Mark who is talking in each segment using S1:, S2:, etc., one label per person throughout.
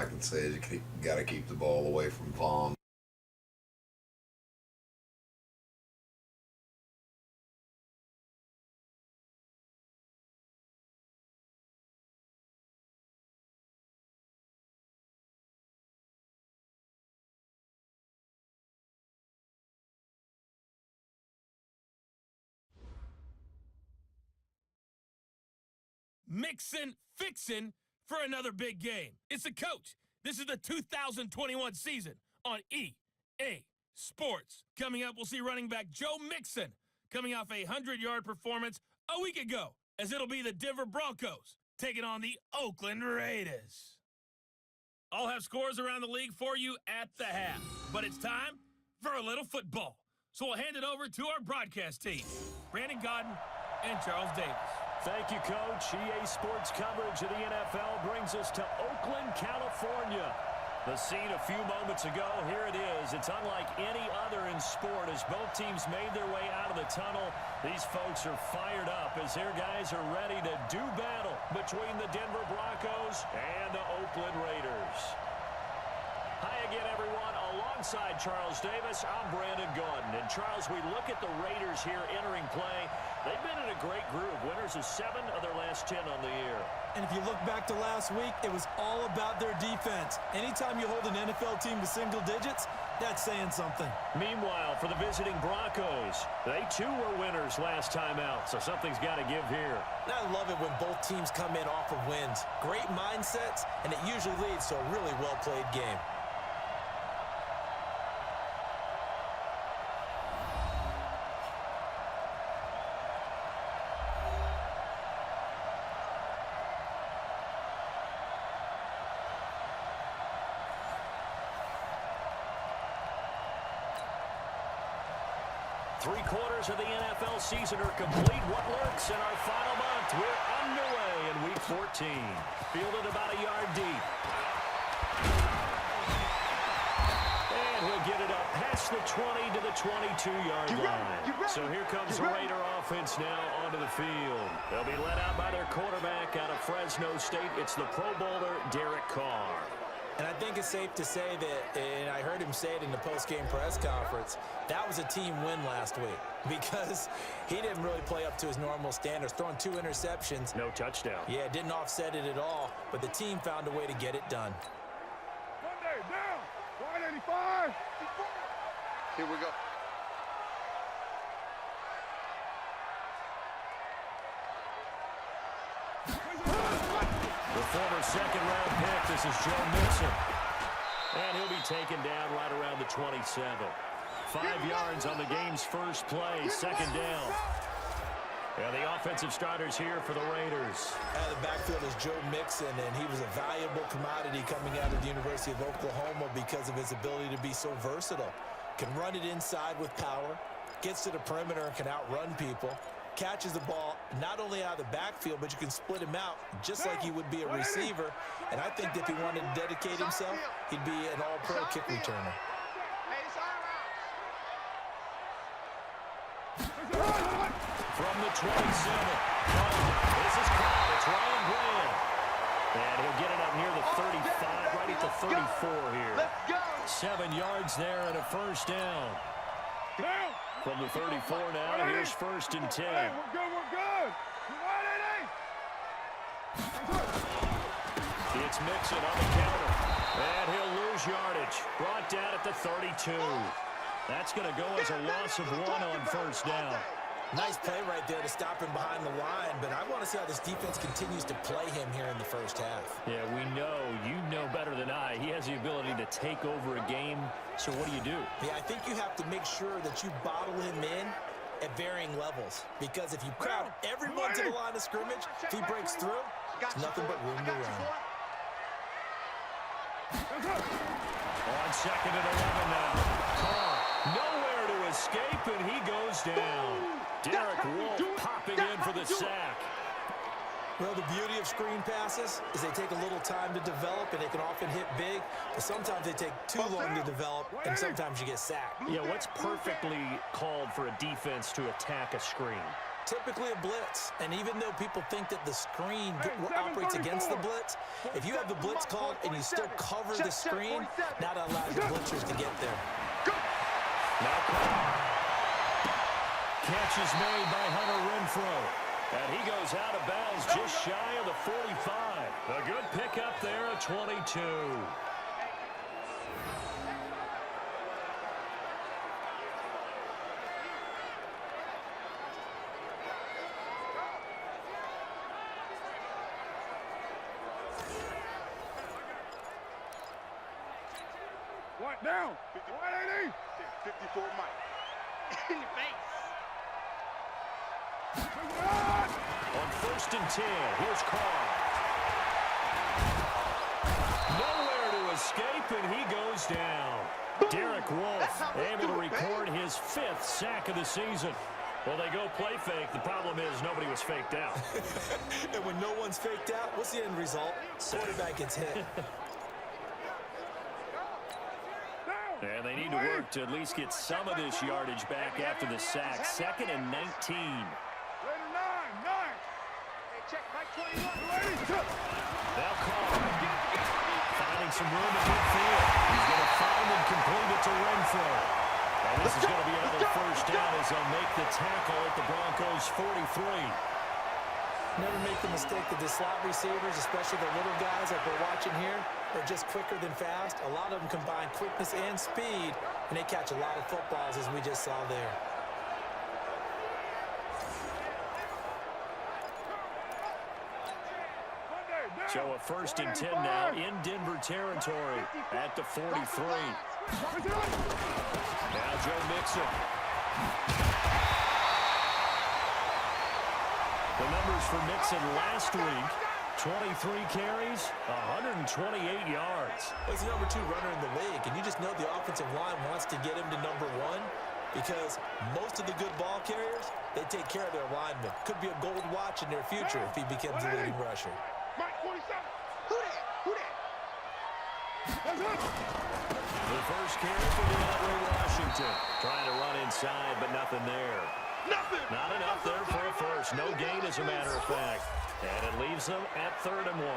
S1: I can say is you got to keep the ball away from Vaughn.
S2: Mixin', fixin' for another big game. It's the coach. This is the 2021 season on EA Sports. Coming up, we'll see running back Joe Mixon coming off a 100-yard performance a week ago, as it'll be the Denver Broncos taking on the Oakland Raiders. I'll have scores around the league for you at the half, but it's time for a little football. So we'll hand it over to our broadcast team, Brandon Godden and Charles Davis.
S3: Thank you, Coach. EA Sports coverage of the NFL brings us to Oakland, California. The scene a few moments ago, here it is. It's unlike any other in sport as both teams made their way out of the tunnel. These folks are fired up as their guys are ready to do battle between the Denver Broncos and the Oakland Raiders. Hi again, everyone. Alongside Charles Davis, I'm Brandon Godden. And Charles, we look at the Raiders here entering play. They've been in a great group. Winners of 7 of their last 10 on the year.
S4: And if you look back to last week, it was all about their defense. Anytime you hold an NFL team to single digits, that's saying something.
S3: Meanwhile, for the visiting Broncos, they too were winners last time out, so something's got to give here.
S4: And I love it when both teams come in off of wins. Great mindsets, and it usually leads to a really well-played game.
S3: Three-quarters of the NFL season are complete. What lurks in our final month? We're underway in Week 14. Fielded about a yard deep. And he'll get it up past the 20 to the 22-yard line. So here comes the Raider offense now onto the field. They'll be led out by their quarterback out of Fresno State. It's the Pro Bowler, Derek Carr.
S4: And I think it's safe to say that, and I heard him say it in the post-game press conference, that was a team win last week because he didn't really play up to his normal standards, throwing 2 interceptions.
S3: No touchdown.
S4: Yeah, didn't offset it at all, but the team found a way to get it done.
S5: Sunday, down, 185.
S6: Here we go.
S3: The former second-round pick, this is Joe Mixon. And he'll be taken down right around the 27. 5 yards on the game's first play, second down. And the offensive starters here for the Raiders.
S4: The backfield is Joe Mixon, and he was a valuable commodity coming out of the University of Oklahoma because of his ability to be so versatile. Can run it inside with power, gets to the perimeter and can outrun people. Catches the ball not only out of the backfield, but you can split him out just like he would be a receiver. And I think if he wanted to dedicate himself, he'd be an all-pro kick returner.
S3: From the 27. This is caught. It's Ryan Graham. And he'll get it up near the 35, right at the 34 here. 7 yards there and a first down. From the 34 now, here's 1st and 10.
S5: Hey, we're good.
S3: It's Mixon on the counter. And he'll lose yardage. Brought down at the 32. That's going to go as a loss of 1 on first down.
S4: Nice play right there to stop him behind the line, but I want to see how this defense continues to play him here in the first half.
S3: Yeah, we know. You know better than I. He has the ability to take over a game. So what do?
S4: Yeah, I think you have to make sure that you bottle him in at varying levels. Because if you crowd everyone to the line of scrimmage, if he breaks through, it's nothing but room to run.
S3: On 2nd and 11 now. Carr nowhere to escape, and he goes down. Derek Wolfe popping in for the sack.
S4: Well, the beauty of screen passes is they take a little time to develop, and they can often hit big, but sometimes they take too long to develop, and sometimes you get sacked.
S3: Yeah, what's perfectly called for a defense to attack a screen?
S4: Typically a blitz, and even though people think that the screen operates against the blitz, if you have the blitz called and you still cover the screen, now that allows your blitzers to get there.
S3: Catch is made by Hunter Renfrow. And he goes out of bounds just shy of the 45. A good pickup there at 22.
S5: What down? 180.
S6: 54 Mike. In your face.
S3: On 1st and 10, here's Carr. Nowhere to escape, and he goes down. Derek Wolfe able to record his 5th sack of the season. Well, they go play fake. The problem is nobody was faked out.
S4: And when no one's faked out, what's the end result? Quarterback gets hit.
S3: And they need to work to at least get some of this yardage back after the sack. 2nd and 19. Now Carr finding some room in midfield. He's going to find and complete it to Renfrow. And this is going to be another 1st down as they'll make the tackle at the Broncos' 43.
S4: Never make the mistake that the slot receivers, especially the little guys like we're watching here, are just quicker than fast. A lot of them combine quickness and speed, and they catch a lot of footballs, as we just saw there.
S3: So a 1st and 10 now in Denver territory at the 43. Now Joe Mixon. The numbers for Mixon last week, 23 carries, 128 yards.
S4: Well, he's the number 2 runner in the league, and you just know the offensive line wants to get him to number 1 because most of the good ball carriers, they take care of their linemen. Could be a gold watch in their future if he becomes the leading rusher.
S5: Mike 47.
S6: Who that? Who that?
S3: The first carry for DeAndre Washington. Trying to run inside, but nothing there.
S5: Nothing.
S3: Not enough there for a first. No gain, as a matter of fact. And it leaves them at 3rd and 1.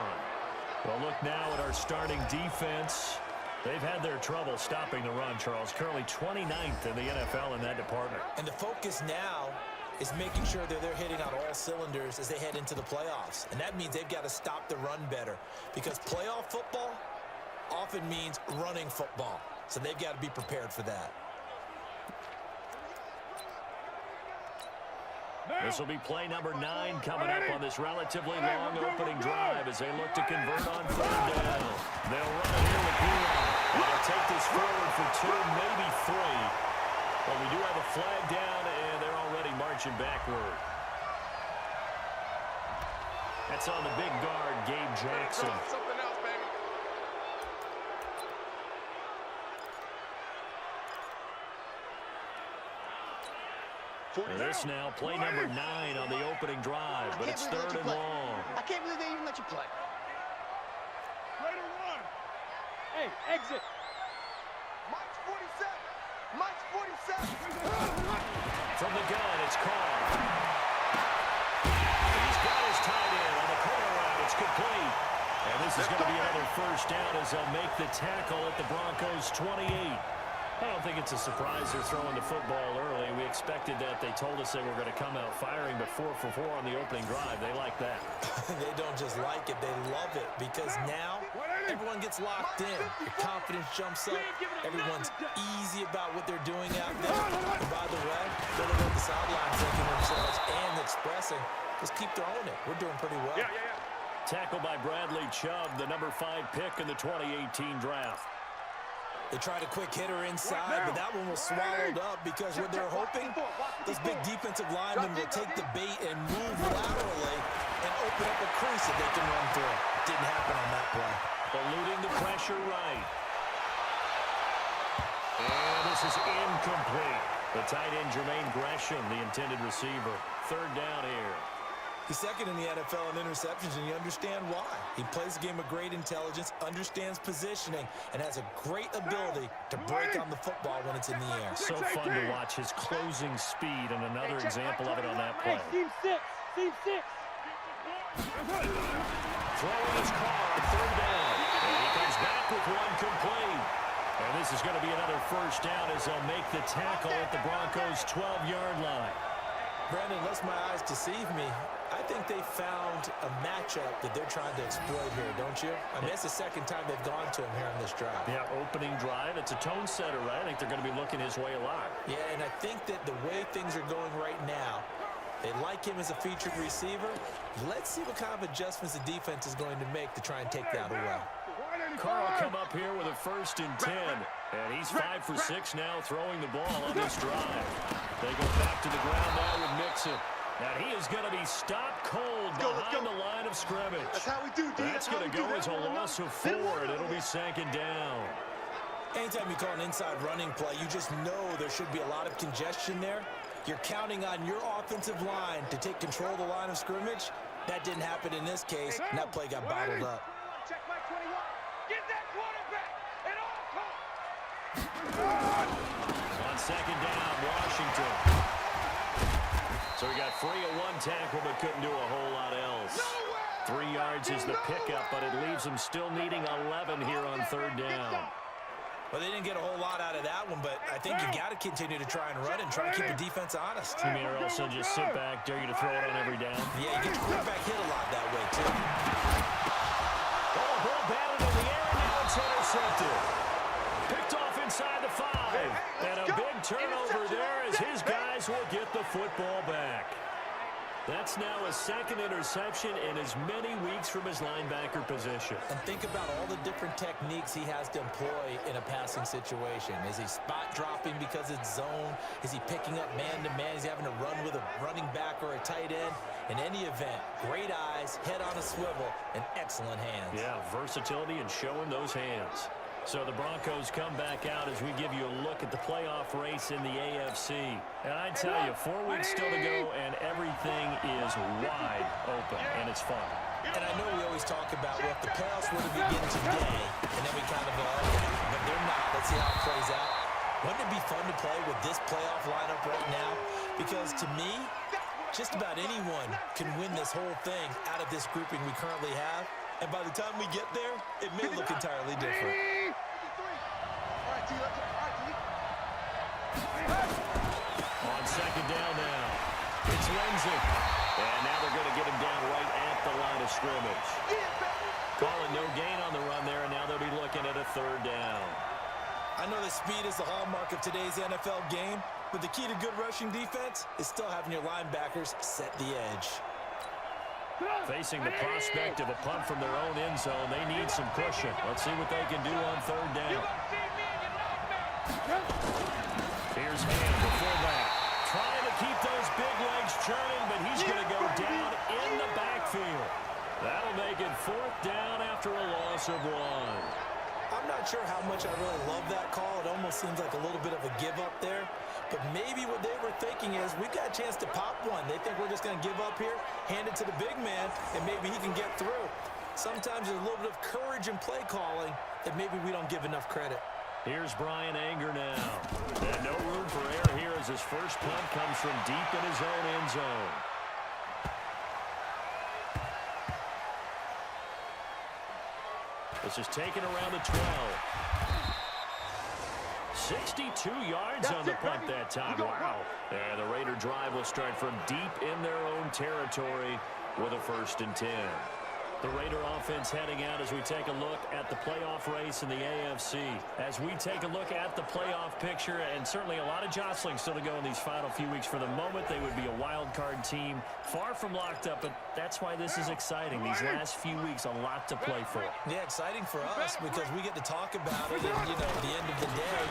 S3: Well, look now at our starting defense. They've had their trouble stopping the run, Charles. Currently 29th in the NFL in that department.
S4: And the focus now is making sure that they're hitting on all cylinders as they head into the playoffs. And that means they've got to stop the run better because playoff football often means running football. So they've got to be prepared for that.
S3: This will be play number 9 coming up on this relatively long opening drive as they look to convert on 3rd down. They'll run it here with Huron. They'll take this forward for 2, maybe 3. But we do have a flag down, and they're already marching backward. That's on the big guard, Gabe Jackson.
S6: Something else, baby.
S3: This now, play number 9 on the opening drive, but it's 3rd and long.
S6: I can't believe they even let you play.
S5: Later one.
S7: Hey, exit.
S6: Mike's 47. Mike's 47.
S3: From the gun, it's Carr. He's got his tight end on the corner route. It's complete. And this is going to be another 1st down as they'll make the tackle at the Broncos' 28. I don't think it's a surprise they're throwing the football early. We expected that. They told us they were going to come out firing, but 4 for 4 on the opening drive. They like that.
S4: They don't just like it, they love it because now everyone gets locked in. Your confidence jumps up. Everyone's easy about what they're doing out there. And by the way, they're on the sideline thinking themselves and expressing, just keep throwing it. We're doing pretty well.
S3: Tackled by Bradley Chubb, the number 5 pick in the 2018 draft.
S4: They tried a quick hitter inside, but that one was swallowed up because what they're hoping, those big defensive linemen will take the bait and move laterally and open up a crease that they can run through. Didn't happen on that play.
S3: Eluding the pressure right. And this is incomplete. The tight end, Jermaine Gresham, the intended receiver. 3rd down here.
S4: He's second in the NFL in interceptions, and you understand why. He plays a game of great intelligence, understands positioning, and has a great ability to break on the football when it's in the air.
S3: So fun to watch his closing speed, and another example of it on that play.
S7: Hey, team six. Team six.
S3: Throwing his car on third down. And he comes back with one complete. And this is going to be another first down as they'll make the tackle at the Broncos' 12-yard line.
S4: Brandon, unless my eyes deceive me, I think they found a matchup that they're trying to exploit here, don't you? I mean, it's the second time they've gone to him here on this drive.
S3: Yeah, opening drive. It's a tone setter, right? I think they're going to be looking his way a lot.
S4: Yeah, and I think that the way things are going right now, they like him as a featured receiver. Let's see what kind of adjustments the defense is going to make to try and take that away.
S3: Carl come up here with a 1st and 10. And he's 5 for 6 now throwing the ball on this drive. They go back to the ground now with Mixon. Now he is going to be stopped cold behind the line of scrimmage.
S6: That's how we do, D.
S3: That's going to go as a loss of 4, and it'll be 2nd down.
S4: Anytime you call an inside running play, you just know there should be a lot of congestion there. You're counting on your offensive line to take control of the line of scrimmage. That didn't happen in this case, and that play got bottled up.
S5: Check my 21. Get that quarterback at all costs.
S3: On 2nd down, Washington. So he got free of 1 tackle, but couldn't do a whole lot else. 3 yards is the pickup, but it leaves him still needing 11 here on 3rd down.
S4: Well, they didn't get a whole lot out of that one, but I think you got to continue to try and run and try and keep the defense honest.
S3: You mean, or also just sit back, dare you to throw it on every down?
S4: Yeah, you get your quarterback hit a lot that way, too.
S3: Oh, ball batted in the air, and now it's intercepted. Picked off inside the 5. And a big turnover there as his guys will get the football back. That's now a 2nd interception in as many weeks from his linebacker position.
S4: And think about all the different techniques he has to employ in a passing situation. Is he spot dropping because it's zone? Is he picking up man-to-man? Is he having to run with a running back or a tight end? In any event, great eyes, head on a swivel, and excellent hands.
S3: Yeah, versatility and showing those hands. So the Broncos come back out as we give you a look at the playoff race in the AFC. And I tell you, 4 weeks still to go, and everything is wide open, and it's fun.
S4: And I know we always talk about, well, if the playoffs were to begin today, and then we kind of go, okay, but they're not. Let's see how it plays out. Wouldn't it be fun to play with this playoff lineup right now? Because to me, just about anyone can win this whole thing out of this grouping we currently have. And by the time we get there, it may look entirely different.
S3: On 2nd down now, it's Lindsay. And now they're going to get him down right at the line of scrimmage. Calling no gain on the run there, and now they'll be looking at a 3rd down.
S4: I know that speed is the hallmark of today's NFL game, but the key to good rushing defense is still having your linebackers set the edge.
S3: Facing the prospect of a punt from their own end zone, they need some cushion. Let's see what they can do on 3rd down. Here's Ham, the fullback, trying to keep those big legs churning, but he's going to go down in the backfield. That'll make it 4th down after a loss of 1.
S4: I'm not sure how much I really love that call. It almost seems like a little bit of a give up there. But maybe what they were thinking is, we've got a chance to pop one. They think we're just going to give up here, hand it to the big man, and maybe he can get through. Sometimes there's a little bit of courage in play calling that maybe we don't give enough credit.
S3: Here's Brian Anger now. And no room for error here as his first punt comes from deep in his own end zone. This is taken around the 12. 62 yards on the punt that time. Wow. And the Raider drive will start from deep in their own territory with a 1st and 10. The Raider offense heading out as we take a look at the playoff race in the AFC. As we take a look at the playoff picture, and certainly a lot of jostling still to go in these final few weeks. For the moment, they would be a wild card team, far from locked up, but that's why this is exciting. These last few weeks, a lot to play for.
S4: Yeah, exciting for us because we get to talk about it, and, at the end of the day,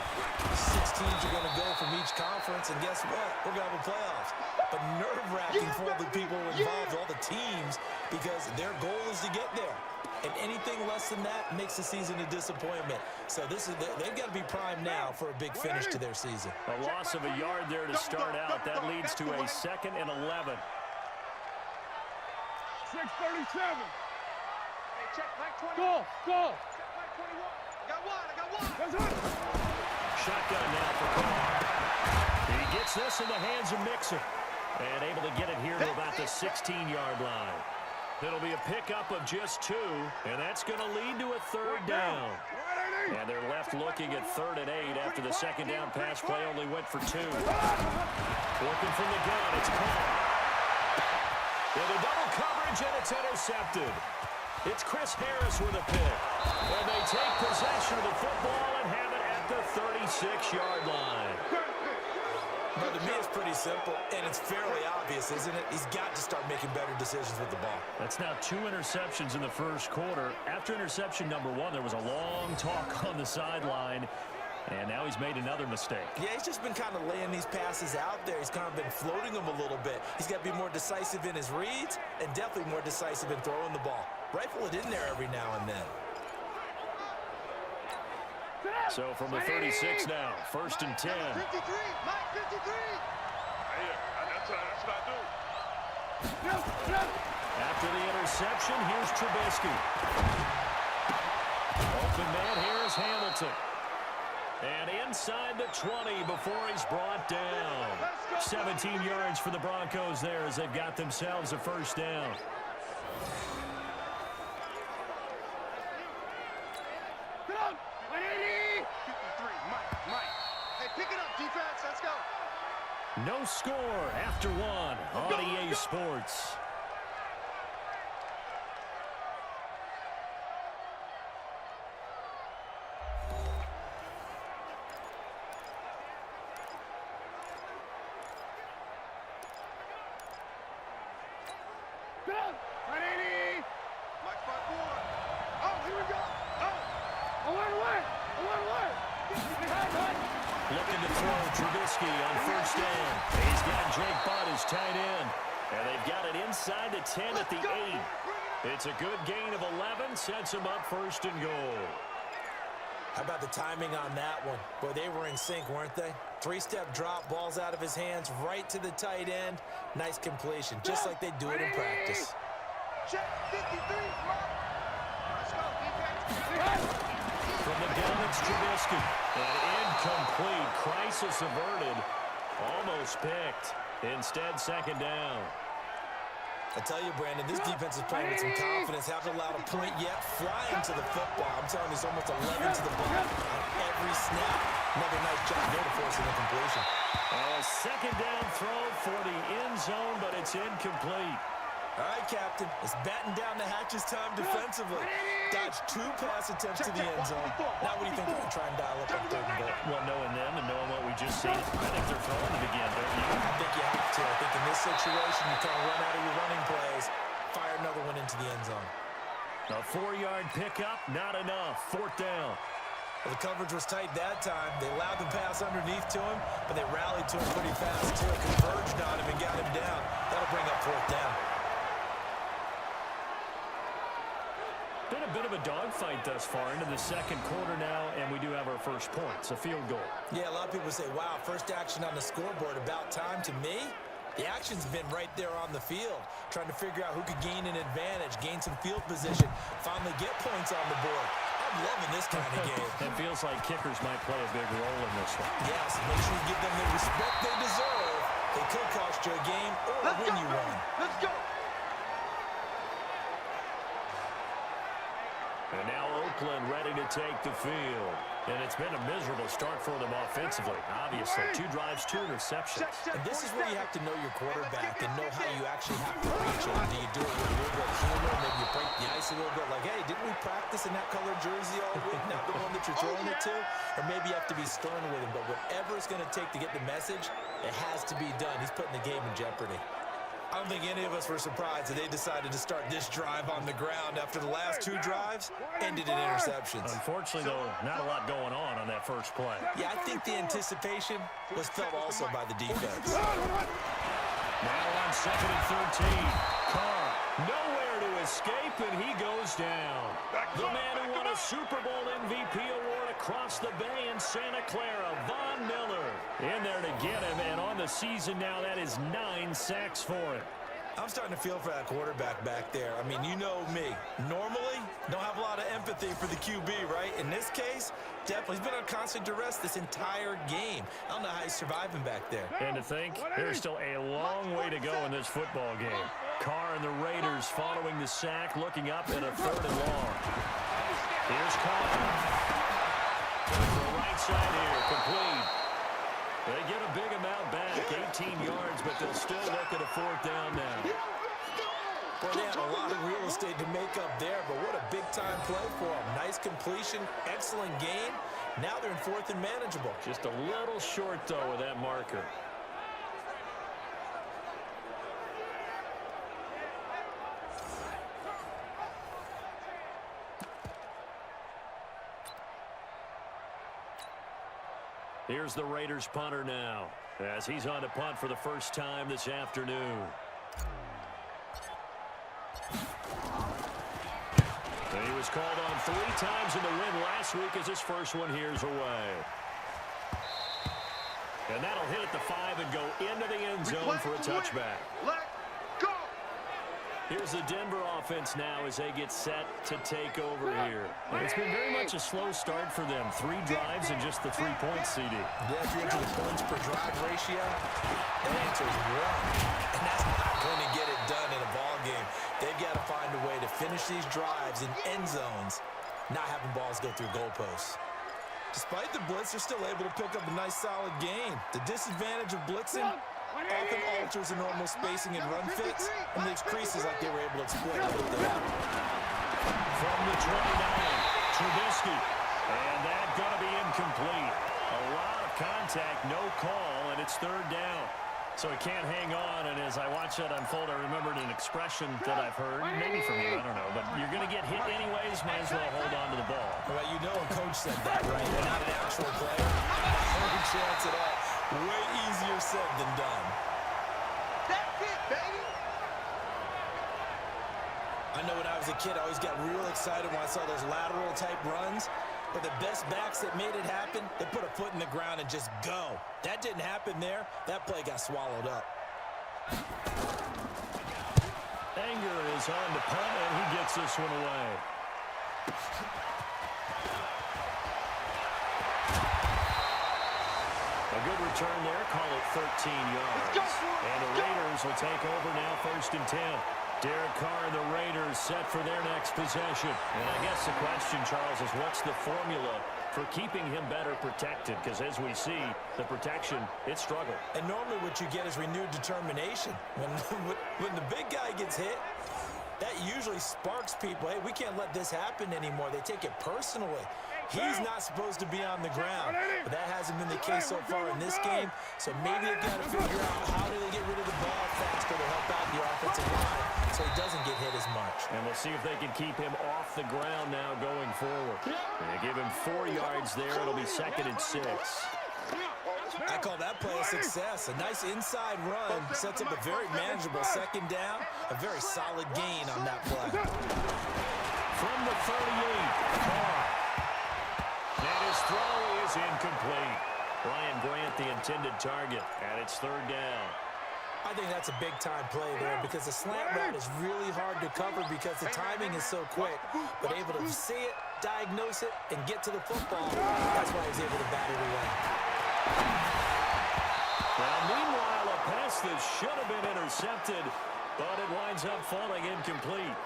S4: 6 teams are going to go from each conference, and guess what? We're going to have a playoffs. But nerve-wracking for all the people involved, all the teams, because their goal is to get there. And anything less than that makes the season a disappointment. So they've got to be primed now for a big finish to their season.
S3: A loss of a yard there to start out. That leads to a 2nd and 11.
S7: 637.
S6: Hey, check Mike 20.
S7: Go, go.
S6: Check Mike 21. I got one.
S7: That's it.
S3: Shotgun now for Carr. He gets this in the hands of Mixon. And able to get it here to about the 16-yard line. It'll be a pickup of just 2, and that's going to lead to a third down. And they're left looking at 3rd and 8 after the second down pass play only went for 2. Working from the gun, it's Carr. Into double coverage, and it's intercepted. It's Chris Harris with a pick. And they take possession of the football and have it at the 36-yard line.
S4: But to me, it's pretty simple, and it's fairly obvious, isn't it? He's got to start making better decisions with the ball.
S3: That's now 2 interceptions in the first quarter. After interception number 1, there was a long talk on the sideline, and now he's made another mistake.
S4: Yeah, he's just been kind of laying these passes out there. He's kind of been floating them a little bit. He's got to be more decisive in his reads and definitely more decisive in throwing the ball. Rifle it in there every now and then.
S3: So from the 36 now, 1st and 10.
S6: 53. Mike 53.
S5: That's what I do.
S3: After the interception, here's Trubisky. Open man here is Hamilton. And inside the 20 before he's brought down. 17 yards for the Broncos there as they've got themselves a first down. No score after 1 on EA Sports. Looking to throw Trubisky on 1st down. He's got Jake Butt as tight end. And they've got it inside the 10 at the 8. It's a good gain of 11. Sets him up 1st and goal.
S4: How about the timing on that one? Boy, they were in sync, weren't they? 3-step drop, balls out of his hands, right to the tight end. Nice completion, just like they do it in practice.
S6: Check 53. Let's go, defense.
S3: From the gun, it's Trubisky. And incomplete. Crisis averted. Almost picked. Instead, 2nd down.
S4: I tell you, Brandon, this defense is playing with some confidence. Haven't allowed a point yet. Flying to the football. I'm telling you, it's almost 11 to the ball on every snap. Another nice job there to force an incompletion.
S3: A 2nd down throw for the end zone, but it's incomplete.
S4: All right, Captain. It's batten down the hatches time defensively. Dodged 2 pass attempts to the end zone. Now what do you think they're going to try and dial up on 3rd and goal?
S3: Well, knowing them and knowing what we just seen, I think they're throwing it again, don't you?
S4: I think you have to. I think in this situation, you kind of run out of your running plays, fire another one into the end zone.
S3: A 4-yard pickup, not enough. 4th down.
S4: Well, the coverage was tight that time. They allowed the pass underneath to him, but they rallied to him pretty fast, too. Converged on him and got him down. That'll bring up 4th down.
S3: Been a bit of a dogfight thus far into the 2nd quarter now, and we do have our first points, a field goal.
S4: Yeah, a lot of people say, wow, first action on the scoreboard, about time. To me, the action's been right there on the field, trying to figure out who could gain an advantage, gain some field position, finally get points on the board. I'm loving this kind of game.
S3: It feels like kickers might play a big role in this one.
S4: Yes, make sure you give them the respect they deserve. They could cost you a game or win you one.
S6: Let's go.
S3: And now Oakland ready to take the field. And it's been a miserable start for them offensively. Obviously, 2 drives, 2 interceptions.
S4: And this is where you have to know your quarterback and know how you actually have to reach him. Do you do it with a little bit of humor? Maybe you break the ice a little bit like, hey, didn't we practice in that colored jersey all week? Not the one that you're throwing it to? Or maybe you have to be stern with him. But whatever it's going to take to get the message, it has to be done. He's putting the game in jeopardy. I don't think any of us were surprised that they decided to start this drive on the ground after the last 2 drives ended in interceptions.
S3: Unfortunately, though, not a lot going on that first play.
S4: Yeah, I think the anticipation was felt also by the defense.
S3: Now on 2nd and 13. Carr nowhere to escape, and he goes down. The man who won a Super Bowl MVP award across the bay in Santa Clara, Von Miller, in there to get him, and on the season now, that is 9 sacks for him.
S4: I'm starting to feel for that quarterback back there. I mean, you know me. Normally, don't have a lot of empathy for the QB, right? In this case, definitely. He's been on constant duress this entire game. I don't know how he's surviving back there.
S3: And to think, there's still a long way to go in this football game. Carr and the Raiders following the sack, looking up at a 3rd and long. Here's Carr. Going for the right side here, complete. They get a big amount back, 18 yards, but they'll still look at a 4th down now.
S4: Boy, they had a lot of real estate to make up there, but what a big-time play for them. Nice completion, excellent gain. Now they're in 4th and manageable.
S3: Just a little short, though, with that marker. Here's the Raiders punter now, as he's on to punt for the first time this afternoon. And he was called on 3 times in the win last week as his first one here's away. And that'll hit at the 5 and go into the end zone for a touchback.
S6: Let go.
S3: Here's the Denver offense now as they get set to take over here. And it's been very much a slow start for them. 3 drives and just the 3 points, CD.
S4: Yeah, if you're into the points per drive ratio, the answer is 1. And that's not going to get it done in a ball game. They've got to find a way to finish these drives in end zones, not having balls go through goalposts. Despite the blitz, they're still able to pick up a nice, solid gain. The disadvantage of blitzing often alters the normal spacing and run fits and leaves creases like they were able to exploit.
S3: From the 29, Trubisky. And that's going to be incomplete. A lot of contact, no call, and it's 3rd down. So he can't hang on, and as I watch that unfold, I remembered an expression that I've heard, maybe from you, I don't know, but you're going to get hit anyways, might as well hold on to the ball.
S4: Well, you know a coach said that, right? You're not an actual player. No chance at all. Way easier said than done.
S6: That's it, baby.
S4: I know when I was a kid, I always got real excited when I saw those lateral-type runs. But the best backs that made it happen, they put a foot in the ground and just go. That didn't happen there. That play got swallowed up.
S3: Anger is on the punt, and he gets this one away. A good return there. Call it 13 yards. And the Raiders will take over now, 1st and 10. Derek Carr and the Raiders set for their next possession. And I guess the question, Charles, is what's the formula for keeping him better protected? Because as we see, the protection, it struggled.
S4: And normally what you get is renewed determination. When the big guy gets hit, that usually sparks people. Hey, we can't let this happen anymore. They take it personally. He's not supposed to be on the ground. But that hasn't been the case so far in this game. So maybe they've got to figure out how do they get rid of the ball faster to help out the offensive line so he doesn't get hit as much.
S3: And we'll see if they can keep him off the ground now going forward. They give him 4 yards there. It'll be 2nd and 6.
S4: I call that play a success. A nice inside run sets up a very manageable 2nd down. A very solid gain on that play.
S3: From the 38, Carr. And his throw is incomplete. Ryan Grant, the intended target, and it's 3rd down.
S4: I think that's a big-time play there because the slant route is really hard to cover because the timing is so quick. But able to see it, diagnose it, and get to the football, that's why he was able to bat it away.
S3: Now, meanwhile, a pass that should have been intercepted, but it winds up falling incomplete.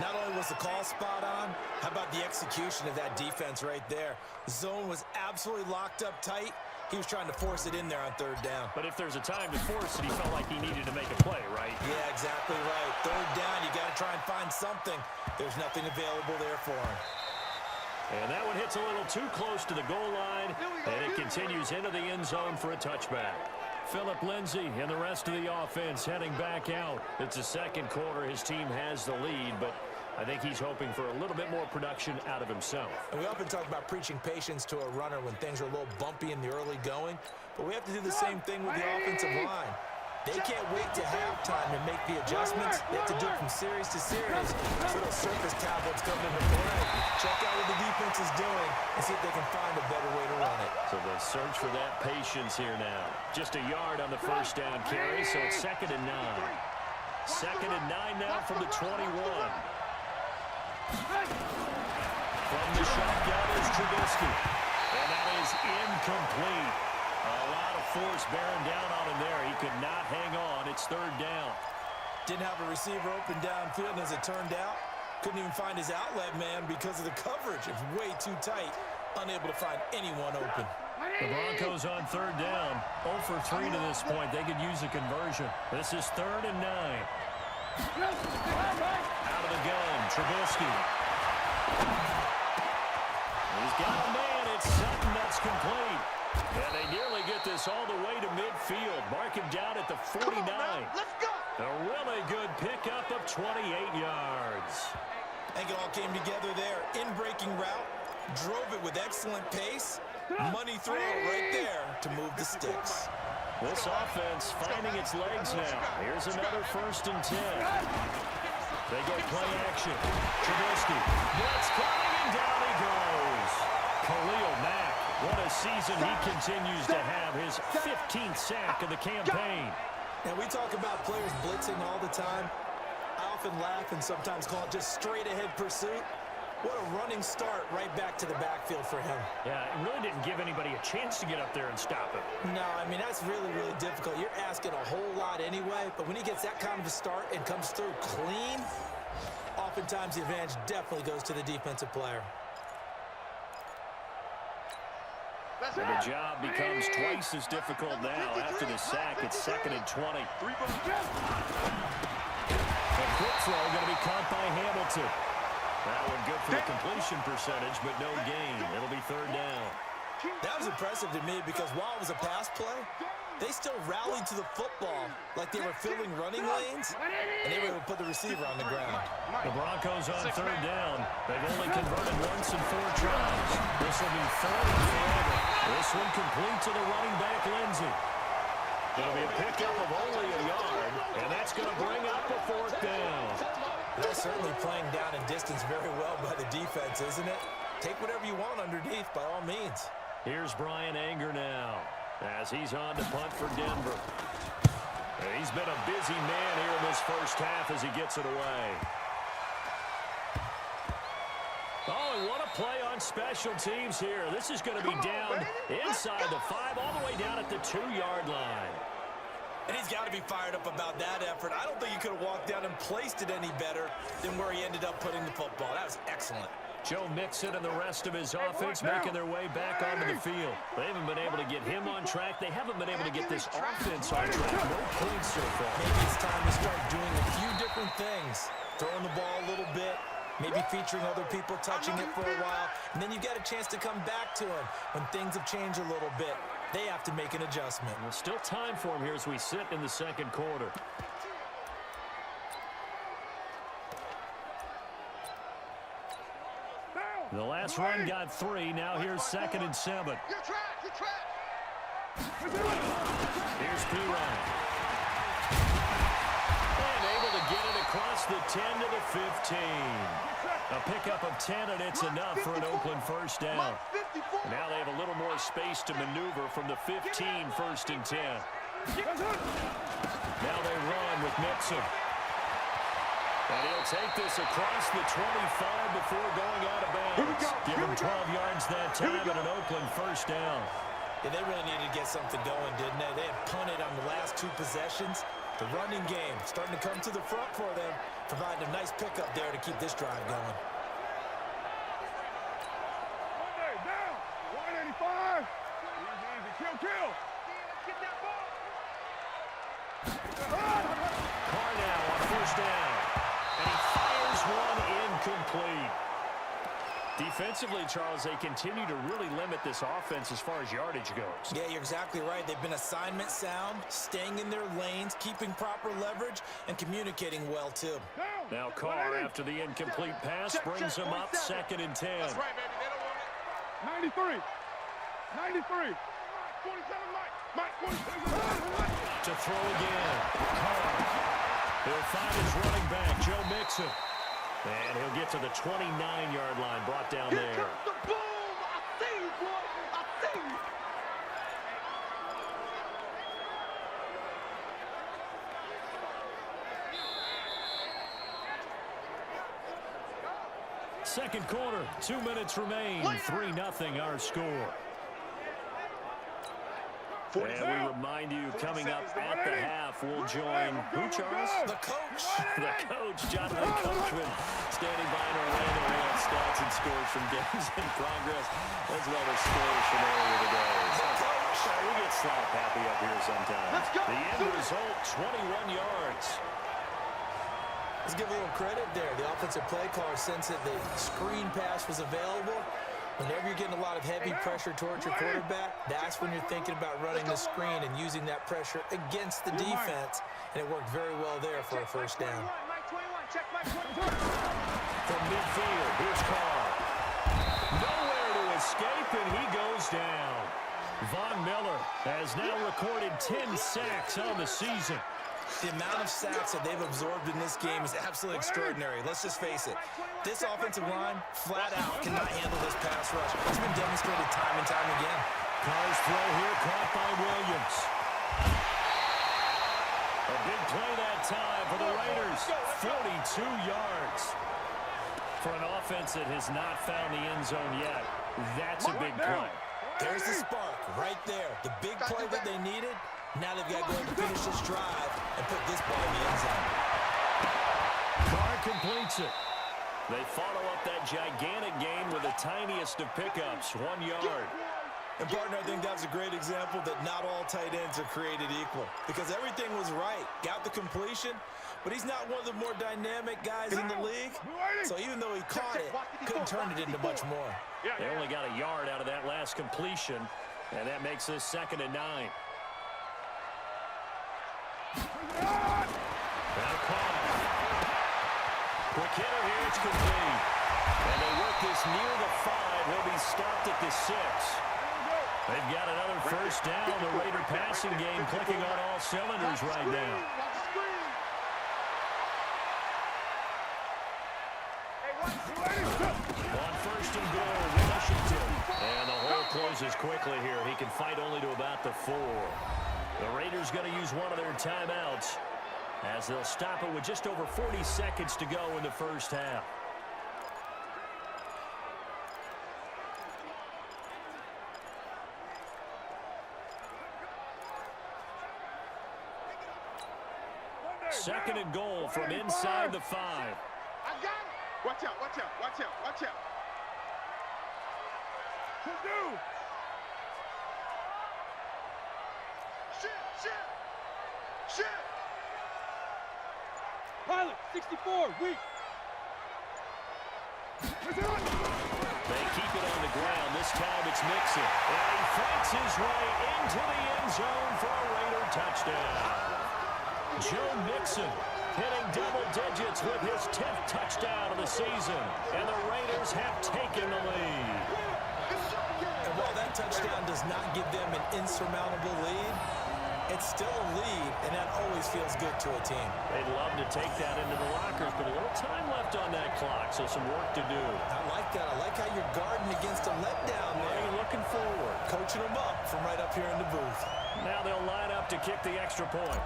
S4: Not only was the call spot on, how about the execution of that defense right there? The zone was absolutely locked up tight. He was trying to force it in there on 3rd down.
S3: But if there's a time to force it, he felt like he needed to make a play, right?
S4: Yeah, exactly right. 3rd down, you got to try and find something. There's nothing available there for him.
S3: And that one hits a little too close to the goal line, and it continues into the end zone for a touchback. Phillip Lindsay and the rest of the offense heading back out. It's the 2nd quarter. His team has the lead, but I think he's hoping for a little bit more production out of himself.
S4: And we often talk about preaching patience to a runner when things are a little bumpy in the early going, but we have to do the same thing with the offensive line. They can't wait to halftime to make the adjustments. They have to do it from series to series. So those surface tablets come into play. Check out what the defense is doing and see if they can find a better way to run it.
S3: So the search for that patience here now. Just a yard on the first down carry, so it's 2nd and 9. 2nd and 9 now from the 21. From the shotgun is Trubisky. And that is incomplete. A lot of force bearing down on him there. He could not hang on. It's 3rd down.
S4: Didn't have a receiver open downfield, as it turned out. Couldn't even find his outlet man because of the coverage. It was way too tight. Unable to find anyone open.
S3: The Broncos on 3rd down. 0 for 3 to this point. They could use a conversion. This is 3rd and 9. Out of the gun, Trubisky. He's got a man. It's Sutton that's complete. And they nearly get this all the way to midfield. Mark him down at the 49.
S6: Let's go.
S3: A really good pickup of 28 yards.
S4: I think it all came together there. In-breaking route. Drove it with excellent pace. Money throw right there to move the sticks.
S3: This offense finding its legs now. Here's another 1st and 10. They go play action. Trubisky. Blitz coming, and down he goes. Khalil Mack. What a season he continues to have. His 15th sack of the campaign.
S4: Now, we talk about players blitzing all the time. I often laugh and sometimes call it just straight-ahead pursuit. What a running start right back to the backfield for him.
S3: Yeah, it really didn't give anybody a chance to get up there and stop him.
S4: No, I mean, that's really, really difficult. You're asking a whole lot anyway, but when he gets that kind of a start and comes through clean, oftentimes the advantage definitely goes to the defensive player.
S3: And the job becomes twice as difficult now. After the sack, it's 2nd and 20. A quick throw going to be caught by Hamilton. That one good for the completion percentage, but no gain. It'll be 3rd down.
S4: That was impressive to me because while it was a pass play, they still rallied to the football like they were filling running lanes, and they were able to put the receiver on the ground.
S3: The Broncos on 3rd down. They've only converted once in 4 tries. This will be 3rd and forever. This one complete to the running back, Lindsey. It'll be a pickup of only a yard, and that's going to bring up a 4th down.
S4: That's certainly playing down in distance very well by the defense, isn't it? Take whatever you want underneath by all means.
S3: Here's Brian Anger now as he's on to punt for Denver. He's been a busy man here in this first half as he gets it away. Oh, and what a play on special teams here. This is going to be down inside the 5, all the way down at the 2-yard line.
S4: And he's got to be fired up about that effort. I don't think he could have walked down and placed it any better than where he ended up putting the football. That was excellent.
S3: Joe Mixon and the rest of his offense making their way back onto the field. They haven't been able to get him on track. They haven't been able to get this offense on track. No points so far.
S4: Maybe it's time to start doing a few different things. Throwing the ball a little bit, maybe featuring other people touching it for a while, and then you get a chance to come back to him when things have changed a little bit. They have to make an adjustment.
S3: Well, still time for him here as we sit in the 2nd quarter. The last run got 3. Now here's 2nd and 7.
S6: You're trapped. You're trapped.
S3: Here's P-Ryan. And able to get it across the 10 to the 15. A pickup of 10, and it's enough for an Oakland 1st down. Now they have a little more space to maneuver from the 15, 1st and 10. Now they run with Mixon. And he'll take this across the 25 before going out of bounds. Give him 12 yards that time and an Oakland 1st down.
S4: Yeah, they really needed to get something going, didn't they? They had punted on the last 2 possessions. The running game starting to come to the front for them, providing a nice pickup there to keep this drive going.
S5: Down. 185. Easy. Kill. Get that ball.
S3: Carr now on 1st down. And he fires one incomplete. Defensively, Charles, they continue to really limit this offense as far as yardage goes.
S4: Yeah, you're exactly right. They've been assignment sound, staying in their lanes, keeping proper leverage, and communicating well, too.
S3: Now Carr, after the incomplete pass, brings him up 2nd and 10.
S6: That's right, baby. They don't want it.
S5: 93. 27, Mike. 27.
S3: To throw again. Carr. He'll find his running back, Joe Mixon. Mixon. And he'll get to the 29-yard line, brought down
S6: Here
S3: there.
S6: comes the boom. I see you, boy. I see you.
S3: Second quarter, 2 minutes remain. 3-0 our score. And we remind you, coming up at the half, we'll join who, Charles?
S4: The coach.
S3: The coach, Jonathan Coachman, standing by in Orlando. We have stats and scores from games in progress, as well as scores from earlier today. So we get slap happy up here sometimes.
S6: Let's go.
S3: The end result, 21 yards.
S4: Let's give a little credit there. The offensive play caller sensed that the screen pass was available. Whenever you're getting a lot of heavy pressure towards your quarterback, that's when you're thinking about running the screen and using that pressure against the defense. And it worked very well there for a first down.
S5: Mike 21, check Mike 21.
S3: From midfield, here's Carr. Nowhere to escape, and he goes down. Von Miller has now recorded 10 sacks on the season.
S4: The amount of sacks that they've absorbed in this game is absolutely extraordinary. Let's just face it. This offensive line, flat out, cannot handle this pass rush. It's been demonstrated time and time again.
S3: Carr's throw here caught by Williams. A big play that time for the Raiders. 42 yards. For an offense that has not found the end zone yet, that's a big play.
S4: There's the spark right there. The big play that they needed. Now they've got to go ahead and finish this drive and put this ball in the end zone.
S3: Carr completes it. They follow up that gigantic gain with the tiniest of pickups, 1 yard.
S4: And, partner, I think that's a great example that not all tight ends are created equal. Because everything was right. Got the completion, but he's not one of the more dynamic guys in the league. So even though he caught it, couldn't turn it into much more.
S3: They only got a yard out of that last completion, and that makes this 2nd and 9. Now Carr. Quick hitter here, it's complete. And they work this near the 5. He'll be stopped at the 6. They've got another first down. The Raider passing game clicking on all cylinders right now. On 1st and goal, Washington. And the hole closes quickly here. He can fight only to about the 4. The Raiders going to use one of their timeouts as they'll stop it with just over 40 seconds to go in the first half. Second and goal from inside the 5.
S6: I got it. Watch out, watch out, watch out, watch out. Shit.
S7: Pilot, 64, weak.
S3: They keep it on the ground. This time it's Mixon. And he fights his way into the end zone for a Raider touchdown. Joe Mixon hitting double digits with his 10th touchdown of the season. And the Raiders have taken the lead.
S4: And while that touchdown does not give them an insurmountable lead, it's still a lead, and that always feels good to a team.
S3: They'd love to take that into the lockers, but a little time left on that clock, so some work to do.
S4: I like that. I like how you're guarding against a letdown
S3: Why are
S4: there.
S3: you looking forward?
S4: Coaching them up from right up here in the booth.
S3: Now they'll line up to kick the extra point.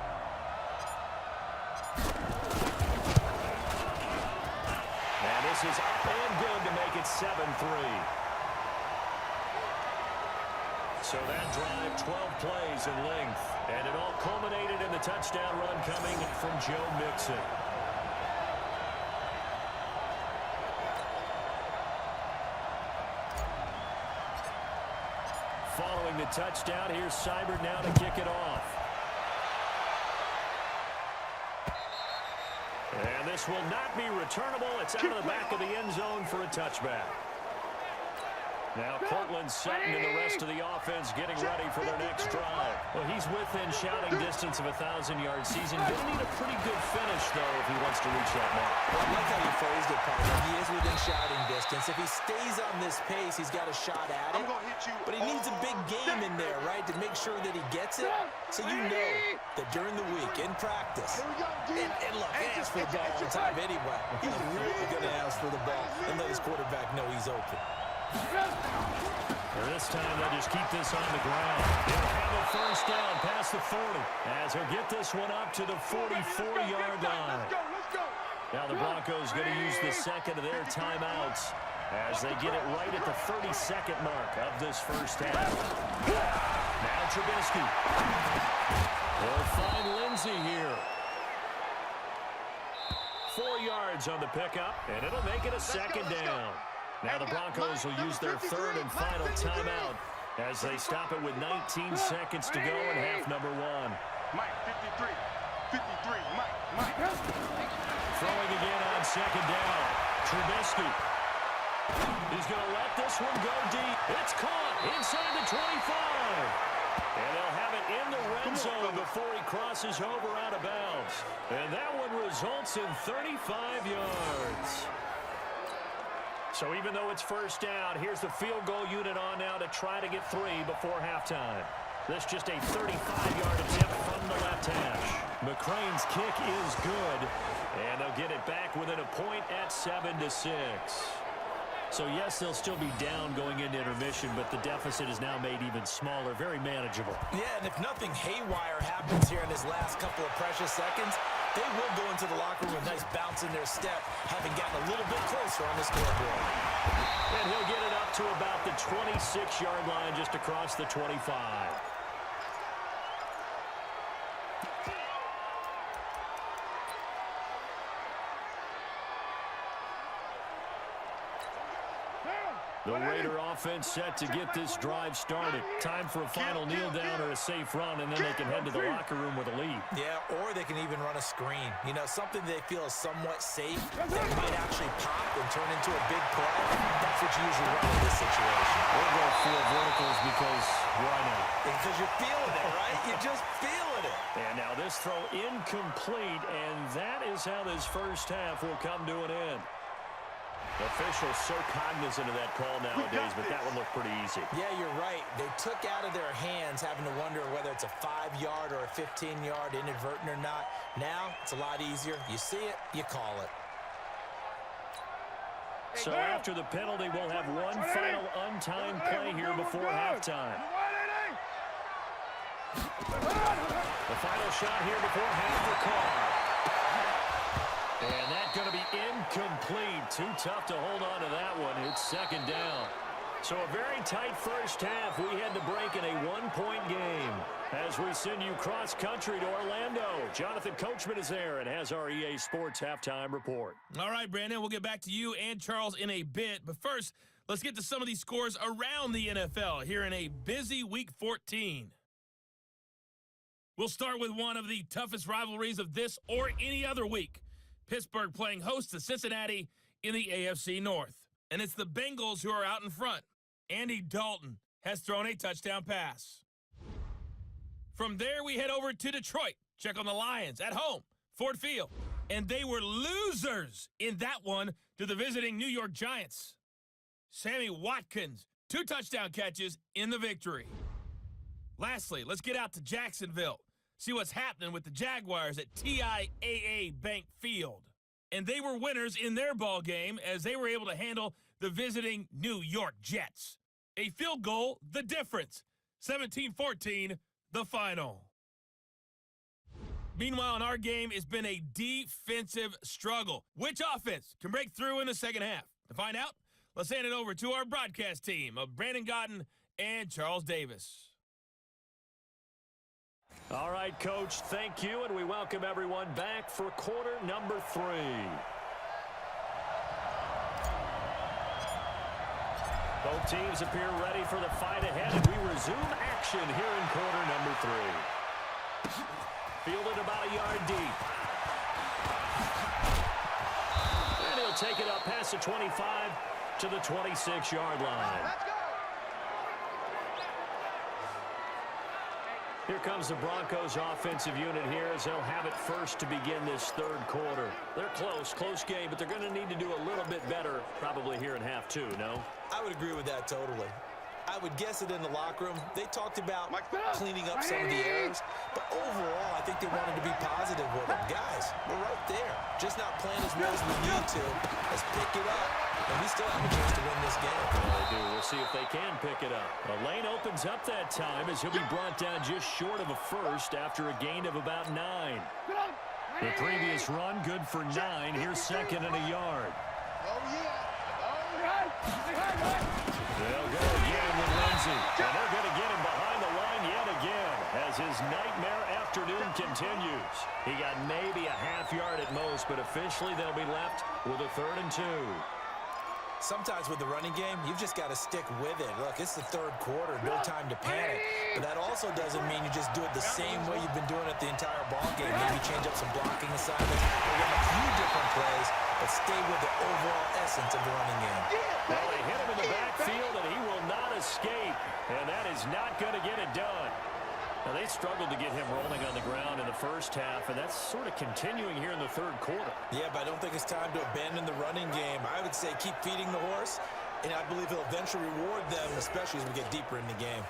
S3: And this is up and good to make it 7-3. So that drive, 12 plays in length. And it all culminated in the touchdown run coming from Joe Mixon. Following the touchdown, here's Seibert now to kick it off. And this will not be returnable. It's out of the back of the end zone for a touchback. Now Cortland Sutton and the rest of the offense getting ready for their next drive. Well, he's within shouting distance of a 1,000-yard season. Going to need a pretty good finish, though, if he wants to reach that mark.
S4: Well, I like how you phrased it, partner. He is within shouting distance. If he stays on this pace, he's got a shot at it. But he needs a big game in there, right, to make sure that he gets it. So you know that during the week, in practice, and look, he asks for the ball all the time anyway. He's really going to ask for the ball and let his quarterback know he's open.
S3: This time they'll just keep this on the ground. They'll have a first down past the 40 as he'll get this one up to the 44-yard line. Now the Broncos going to use the second of their timeouts as they get it right at the 32nd mark of this first half. Now Trubisky. They'll find Lindsey here. 4 yards on the pickup, and it'll make it a second down. Now the Broncos will use their third and final timeout as they stop it with 19 seconds to go in half number 1.
S6: Mike, 53, Mike.
S3: Throwing again on second down. Trubisky. He's going to let this one go deep. It's caught inside the 25. And they'll have it in the red zone before he crosses over out of bounds. And that one results in 35 yards. So even though it's first down, here's the field goal unit on now to try to get 3 before halftime. This just a 35-yard attempt from the left hash. McCrane's kick is good, and they'll get it back within a point at 7-6. So, yes, they'll still be down going into intermission, but the deficit is now made even smaller, very manageable.
S4: Yeah, and if nothing haywire happens here in this last couple of precious seconds, they will go into the locker room with a nice bounce in their step, having gotten a little bit closer on the scoreboard.
S3: And he'll get it up to about the 26-yard line just across the 25. The Raider offense set to get this drive started. Time for a final kneel down or a safe run, and then they can head to the locker room with a lead.
S4: Yeah, or they can even run a screen. You know, something they feel is somewhat safe that might actually pop and turn into a big play. That's what you usually run in this situation.
S3: Or go full verticals because why not?
S4: Because you're feeling it, right? You're just feeling it.
S3: And now this throw incomplete, and that is how this first half will come to an end. Officials so cognizant of that call nowadays, but that one looked pretty easy.
S4: Yeah, you're right. They took out of their hands having to wonder whether it's a 5-yard or a 15-yard inadvertent or not. Now, it's a lot easier. You see it, you call it.
S3: So after the penalty, we'll have one final untimed play here before halftime. The final shot here before half the call. And that's going to be incomplete. Too tough to hold on to that one. It's second down. So a very tight first half. We had to break in a one-point game as we send you cross-country to Orlando. Jonathan Coachman is there and has our EA Sports halftime report.
S2: All right, Brandon, we'll get back to you and Charles in a bit. But first, let's get to some of these scores around the NFL here in a busy Week 14. We'll start with one of the toughest rivalries of this or any other week. Pittsburgh playing host to Cincinnati in the AFC North. And it's the Bengals who are out in front. Andy Dalton has thrown a touchdown pass. From there, we head over to Detroit. Check on the Lions at home, Ford Field. And they were losers in that one to the visiting New York Giants. Sammy Watkins, 2 touchdown catches in the victory. Lastly, let's get out to Jacksonville. See what's happening with the Jaguars at TIAA Bank Field. And they were winners in their ball game as they were able to handle the visiting New York Jets. A field goal, the difference. 17-14, the final. Meanwhile, in our game, it's been a defensive struggle. Which offense can break through in the second half? To find out, let's hand it over to our broadcast team of Brandon Godden and Charles Davis.
S3: All right, Coach, thank you, and we welcome everyone back for quarter number 3. Both teams appear ready for the fight ahead, and we resume action here in quarter number 3. Fielded about a yard deep. And he'll take it up past the 25 to the 26-yard line. Here comes the Broncos offensive unit here as they'll have it first to begin this third quarter. They're close game, but they're going to need to do a little bit better probably here in half two, no?
S4: I would agree with that totally. I would guess it in the locker room. They talked about cleaning up some of the errors, but overall, I think they wanted to be positive with them. Guys, we're right there. Just not playing as well as we need to. Let's pick it up, and we still have a chance to win this game.
S3: Well, they do. We'll see if they can pick it up. The lane opens up that time as he'll be brought down just short of a first after a gain of about 9. The previous run, good for 9. Here's second and a yard. They'll go again with Lindsay, and they're going to get him behind the line yet again as his nightmare afternoon continues. He got maybe a half yard at most, but officially they'll be left with a 3rd and 2.
S4: Sometimes with the running game, you've just got to stick with it. Look, it's the third quarter, no time to panic. But that also doesn't mean you just do it the same way you've been doing it the entire ball game. Maybe change up some blocking assignments, or run a few different plays, but stay with the overall essence of the running game.
S3: Well, they hit him in the backfield, and he will not escape. And that is not going to get it done. Now, they struggled to get him rolling on the ground in the first half, and that's sort of continuing here in the third quarter.
S4: Yeah, but I don't think it's time to abandon the running game. I would say keep feeding the horse, and I believe he'll eventually reward them, especially as we get deeper in the game.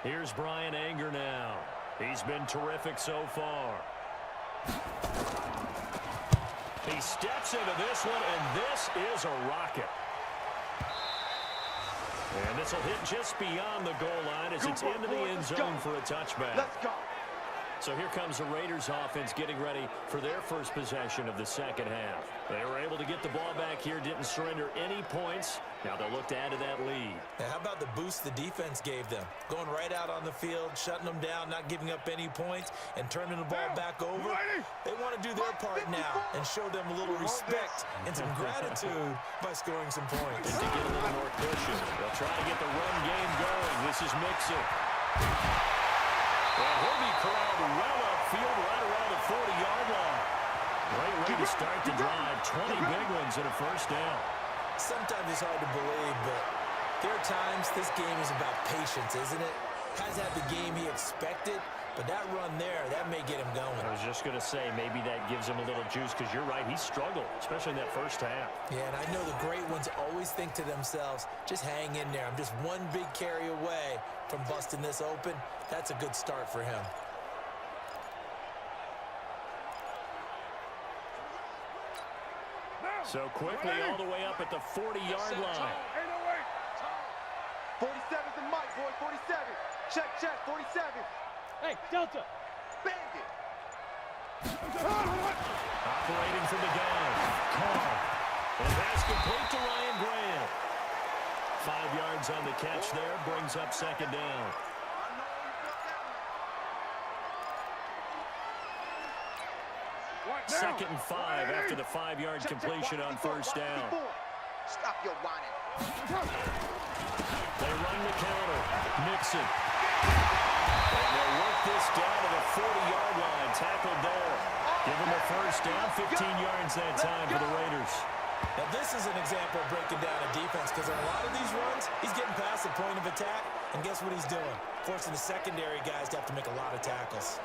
S3: Here's Brian Anger now. He's been terrific so far. He steps into this one, and this is a rocket. And this will hit just beyond the goal line as it's into the end zone for a touchback.
S6: Let's go.
S3: So here comes the Raiders offense getting ready for their first possession of the second half. They were able to get the ball back here, didn't surrender any points. Now they'll look to add to that lead.
S4: Now, how about the boost the defense gave them? Going right out on the field, shutting them down, not giving up any points, and turning the ball back over. They want to do their part now and show them a little respect and some gratitude by scoring some points.
S3: And to get a little more cushion, they'll try to get the run game going. This is Mixon. And he'll be corralled well upfield right around the 40-yard line. Great way to start the drive. 20 big ones and a first down.
S4: Sometimes it's hard to believe, but there are times this game is about patience, isn't it? Hasn't had the game he expected, but that run there, that may get him going.
S3: I was just going to say, maybe that gives him a little juice because you're right, he struggled, especially in that first half.
S4: Yeah, and I know the great ones always think to themselves, just hang in there. I'm just one big carry away from busting this open. That's a good start for him.
S3: So quickly all the way up at the 40-yard line.
S6: 47's the mic, boy. 47. Check. 47.
S7: Hey, Delta.
S6: Bang it.
S3: Operating from the gun. Carr. And pass complete to Ryan Grant. 5 yards on the catch there. Brings up second down. Second and 5 after the 5-yard completion on first down.
S6: Stop your whining.
S3: They run the counter. Mixon. And they'll work this down to the 40-yard line. Tackled there. Give him a first down. 15 yards that time for the Raiders.
S4: Now, this is an example of breaking down a defense because in a lot of these runs, he's getting past the point of attack, and guess what he's doing? Forcing the secondary guys to have to make a lot of tackles.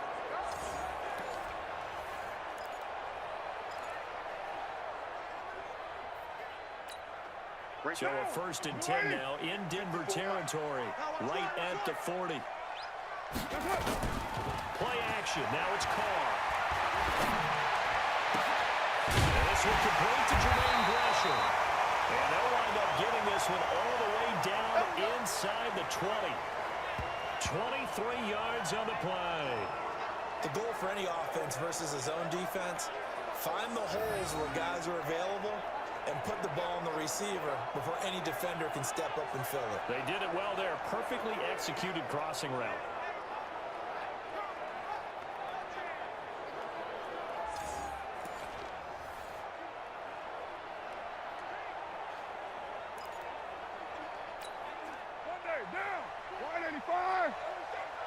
S3: So a first and 10 now in Denver territory, right at the 40. Play action. Now it's Carr. And this one complete to Jermaine Gresham. And they'll wind up getting this one all the way down inside the 20. 23 yards on the play.
S4: The goal for any offense versus his own defense, find the holes where guys are available and put the ball on the receiver before any defender can step up and fill it.
S3: They did it well there. Perfectly executed crossing route.
S6: Down. 185.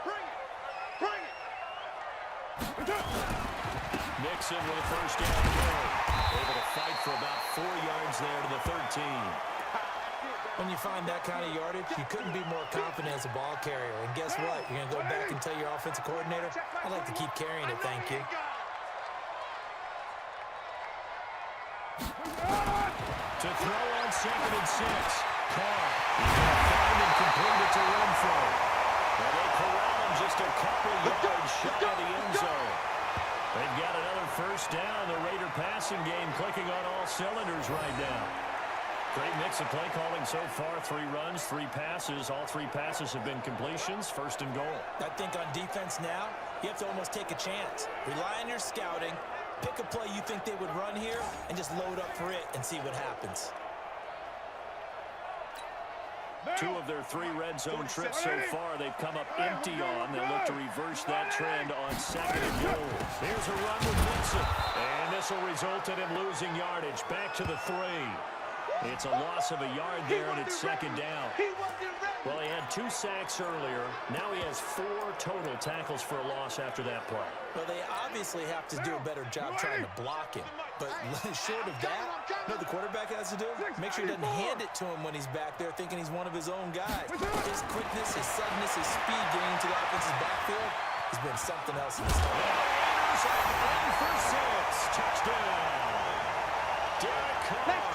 S6: Bring it.
S3: Mixon with a first down carry. Able to fight for about 4 yards there to the 13.
S4: When you find that kind of yardage, you couldn't be more confident as a ball carrier. And guess what? You're going to go back and tell your offensive coordinator, I'd like to keep carrying it, thank you.
S3: To throw on 2nd and 6. Carr. He's going to find and complete it to Renfro. And they corral him just a couple yards shy of the end zone. They've got another first down. The Raider passing game clicking on all cylinders right now. Great mix of play calling so far. 3 runs, 3 passes. All 3 passes have been completions. 1st and goal.
S4: I think on defense now, you have to almost take a chance. Rely on your scouting. Pick a play you think they would run here and just load up for it and see what happens.
S3: 2 of their 3 red zone trips so far they've come up empty on. They'll look to reverse that trend on 2nd and goal. Here's a run with Vincent. And this will result in him losing yardage. Back to the 3. It's a loss of a yard there, and it's 2nd down. Well, he had 2 sacks earlier. Now he has 4 total tackles for a loss after that play.
S4: Well, they obviously have to do a better job trying to block him. But short of that, you know what the quarterback has to do? Make sure he doesn't hand it to him when he's back there thinking he's one of his own guys. His quickness, his suddenness, his speed getting into the offensive backfield has been something else in this game.
S3: For 6. Touchdown. Derek Carr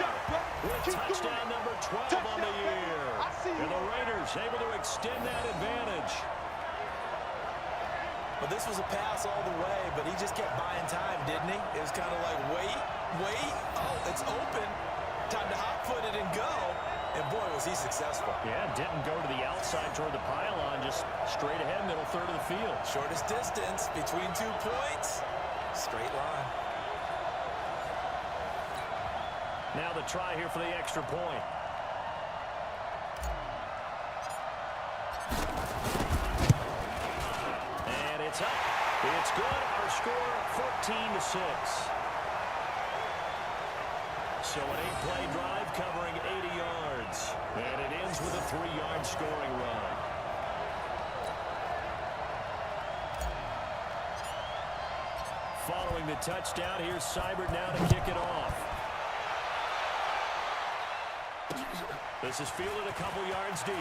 S3: with touchdown number 12 on the year. And the Raiders able to extend that advantage.
S4: Well, this was a pass all the way, but he just kept buying time, didn't he? It was kind of like, wait. Oh, it's open. Time to hot-foot it and go. And, boy, was he successful.
S3: Yeah, didn't go to the outside toward the pylon, just straight ahead, middle third of the field.
S4: Shortest distance between 2 points. Straight line.
S3: Now the try here for the extra point. And it's up. It's good. Our score, 14-6. So an 8-play drive covering 80 yards. And it ends with a 3-yard scoring run. Following the touchdown, here's Seibert now to kick it off. This is fielded a couple yards deep.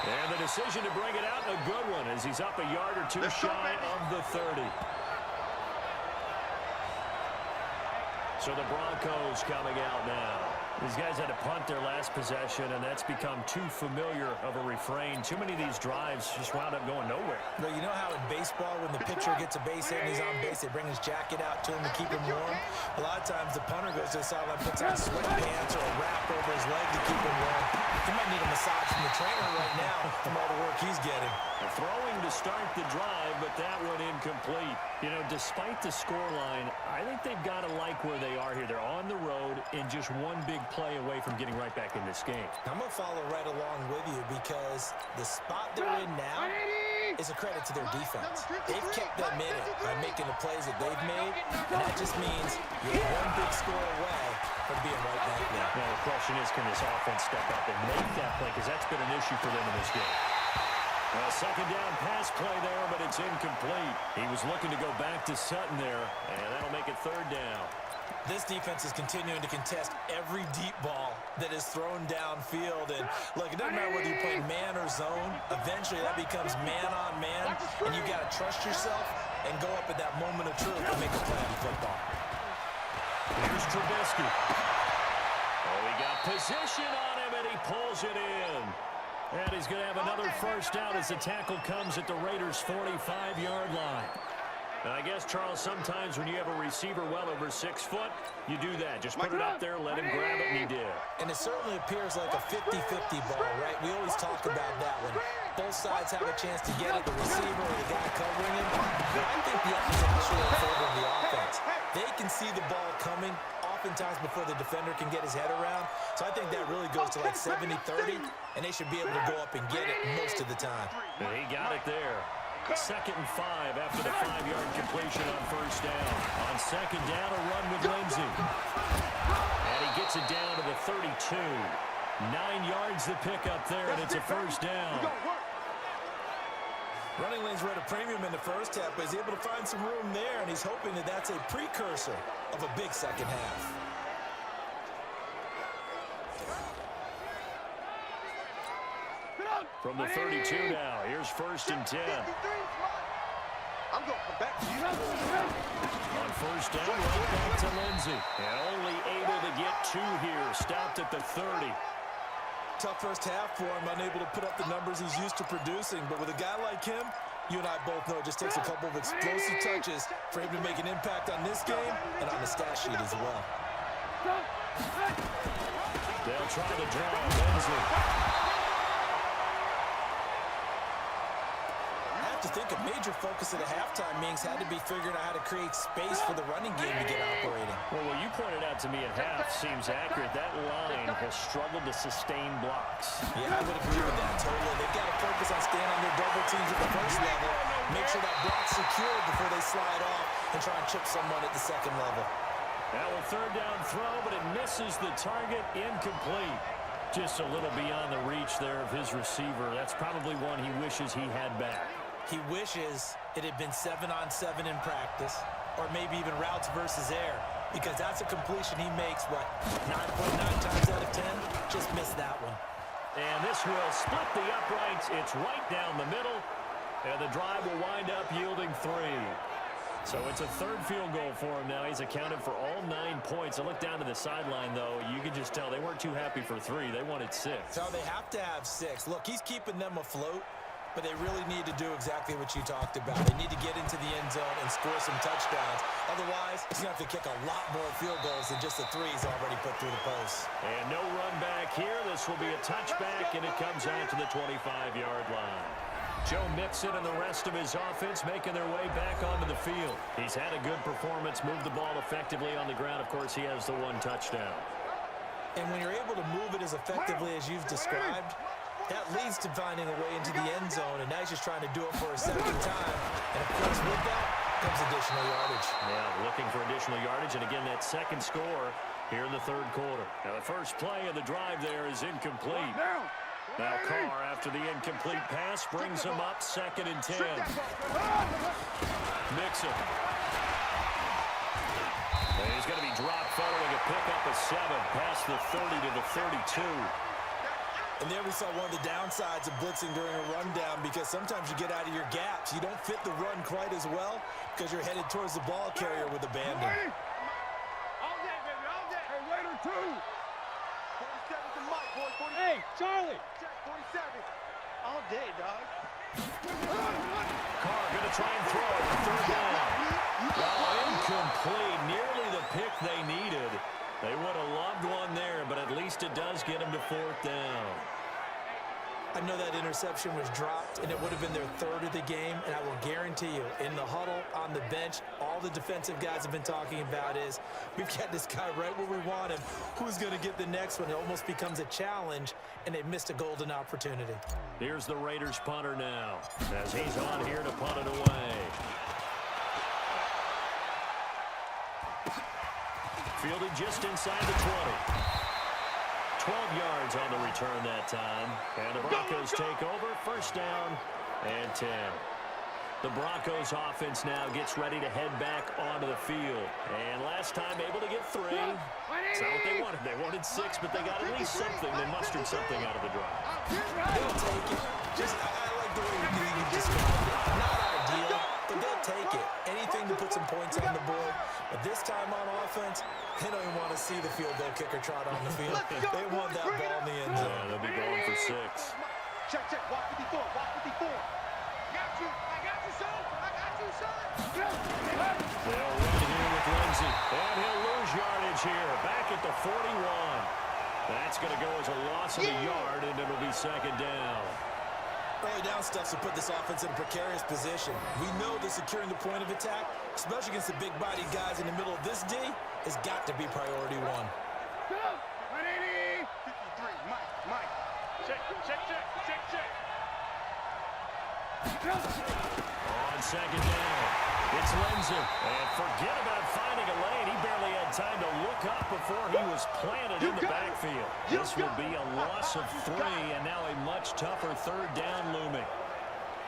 S3: And the decision to bring it out, a good one, as he's up a yard or 2 shy of the 30. So the Broncos coming out now. These guys had to punt their last possession, and that's become too familiar of a refrain. Too many of these drives just wound up going nowhere.
S4: But you know how in baseball, when the pitcher gets a base hit and he's on base, they bring his jacket out to him to keep him warm? A lot of times the punter goes to the sideline, puts on sweatpants or a wrap over his leg to keep him warm. He might need a massage from the trainer right now from all the work he's getting.
S3: Throwing to start the drive, but that one incomplete. You know, despite the scoreline, I think they've got to like where they are here. They're on the road and just one big play away from getting right back in this game.
S4: I'm going to follow right along with you because the spot they're in now is a credit to their defense. They've kept them in it by making the plays that they've made, and that just means you're one big score away from being right back there.
S3: Now, the question is, can this offense step up and make that play? Because that's been an issue for them in this game. A 2nd down pass play there, but it's incomplete. He was looking to go back to Sutton there, and that'll make it 3rd down.
S4: This defense is continuing to contest every deep ball that is thrown downfield. And, look, it doesn't matter whether you're playing man or zone. Eventually, that becomes man-on-man, and you got to trust yourself and go up at that moment of truth and make a play on football.
S3: Here's Trubisky. Oh, he got position on him, and he pulls it in. And he's going to have another first down as the tackle comes at the Raiders' 45-yard line. And I guess, Charles, sometimes when you have a receiver well over 6 foot, you do that. Just put it up there, let him grab it, and he did.
S4: And it certainly appears like a 50-50 ball, right? We always talk about that when both sides have a chance to get it, the receiver or the guy covering him. But I think the odds are actually in favor of the offense. They can see the ball coming oftentimes before the defender can get his head around. So I think that really goes to like 70-30, and they should be able to go up and get it most of the time.
S3: And he got it there. 2nd and 5 after the 5-yard completion on first down. On 2nd down, a run with Lindsey. And he gets it down to the 32. 9 yards the pickup there, and it's a first down.
S4: Running lanes were at a premium in the first half, but he's able to find some room there, and he's hoping that that's a precursor of a big second half.
S3: From the 32 now, here's 1st and 10.
S6: I'm going to come back to you.
S3: On 1st down, right back to Lindsey. And only able to get 2 here. Stopped at the 30.
S4: Tough first half for him, unable to put up the numbers he's used to producing. But with a guy like him, you and I both know it just takes a couple of explosive touches for him to make an impact on this game and on the stat sheet as well.
S3: They'll try to draw Lindsey.
S4: To think a major focus at a halftime means had to be figuring out how to create space for the running game to get operating.
S3: Well, what you pointed out to me at half seems accurate. That line has struggled to sustain blocks.
S4: Yeah, I would agree with that totally. They've got to focus on staying on their double teams at the first level, make sure that block's secured before they slide off and try and chip someone at the second level.
S3: Now a 3rd down throw, but it misses the target, incomplete. Just a little beyond the reach there of his receiver. That's probably one he wishes he had back.
S4: He wishes it had been 7-on-7 in practice, or maybe even routes versus air, because that's a completion he makes, 9.9 times out of 10? Just missed that one.
S3: And this will split the uprights. It's right down the middle, and the drive will wind up yielding 3. So it's a 3rd field goal for him now. He's accounted for all 9 points. I look down to the sideline, though. You can just tell they weren't too happy for 3. They wanted 6.
S4: So they have to have 6. Look, he's keeping them afloat. But they really need to do exactly what you talked about. They need to get into the end zone and score some touchdowns. Otherwise, he's going to have to kick a lot more field goals than just the 3 he's already put through the post.
S3: And no run back here. This will be a touchback, and it comes out to the 25-yard line. Joe Mixon and the rest of his offense making their way back onto the field. He's had a good performance, moved the ball effectively on the ground. Of course, he has the 1 touchdown.
S4: And when you're able to move it as effectively as you've described, that leads to finding a way into the end zone, and now he's just trying to do it for a 2nd time. And, of course, with that comes additional yardage.
S3: Yeah, looking for additional yardage, and again, that 2nd score here in the 3rd quarter. Now, the first play of the drive there is incomplete. Now, Carr, after the incomplete pass, brings him up 2nd and 10. Mixon. And he's going to be dropped following a pickup of 7 past the 30 to the 32.
S4: And there we saw one of the downsides of blitzing during a rundown, because sometimes you get out of your gaps. You don't fit the run quite as well because you're headed towards the ball carrier with abandon.
S5: All day, baby, all day. Hey, waiter 2. 47's the mic, boy. 47.
S7: Hey, Charlie.
S5: Check 47. All day, dog.
S3: Carr going to try and throw it. 3rd down. Well, incomplete. Nearly the pick they needed. They would have loved one there, but at least it does get them to 4th down.
S4: I know that interception was dropped, and it would have been their 3rd of the game, and I will guarantee you, in the huddle, on the bench, all the defensive guys have been talking about is, we've got this guy right where we want him. Who's going to get the next one? It almost becomes a challenge, and they missed a golden opportunity.
S3: Here's the Raiders punter now, as he's on here to punt it away. Fielded just inside the 20. 12 yards on the return that time. And the Broncos take over. 1st down and 10. The Broncos offense now gets ready to head back onto the field. And last time able to get 3. That's not what they wanted. They wanted 6, but they got at least something. They mustered something out of the drive.
S4: They'll take it. I like the way you described it. Not ideal, but they'll take it. Anything to put some points on the board. But this time on offense, they don't even want to see the field goal kicker trot on the field. They want that ball in the end zone.
S3: Yeah, they'll be going for 6.
S5: Check, check. Walk 54. Walk 54. Got you. I got you, son. I got you, son.
S3: They'll run here with Lindsey. And he'll lose yardage here. Back at the 41. That's going to go as a loss of a yard, and it'll be 2nd down.
S4: Early down stuff to put this offense in a precarious position. We know that securing the point of attack, especially against the big-bodied guys in the middle of this D, has got to be priority 1.
S5: 180. 53. Mike. Check, check, check, check, check.
S3: On 2nd down, it's Lindsey. And forget about finding a lane. He barely had time to look up before he was planted in the backfield. This will be a loss of 3, and now a much tougher 3rd down looming.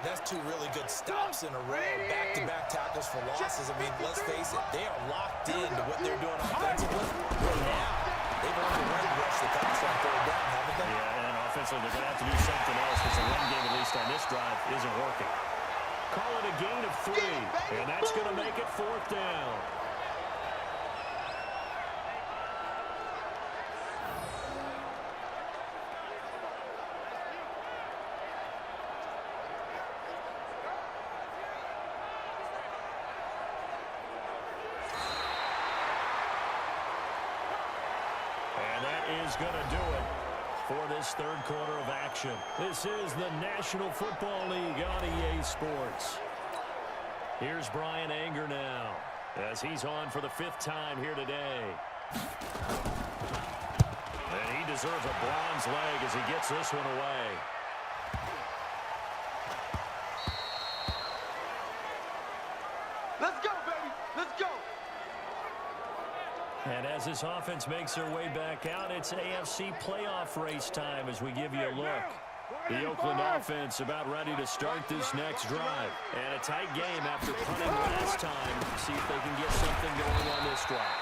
S4: That's 2 really good stops in a row. Back-to-back tackles for losses. I mean, let's face it, they are locked into what they're doing offensively. Right now, they've earned the right to rush the pass on 3rd down, haven't they?
S3: Yeah, and offensively, they're going to have to do something else because the run game, at least on this drive, isn't working. Call it a gain of 3, and that's going to make it 4th down. And that is going to do it for this third quarter of action. This is the National Football League on EA Sports. Here's Brian Anger now as he's on for the 5th time here today. And he deserves a bronze leg as he gets this one away.
S5: Let's go, baby. Let's go.
S3: And as this offense makes their way back out, it's AFC playoff race time as we give you a look. The Oakland offense about ready to start this next drive. And a tight game after punting last time. See if they can get something going on this drive.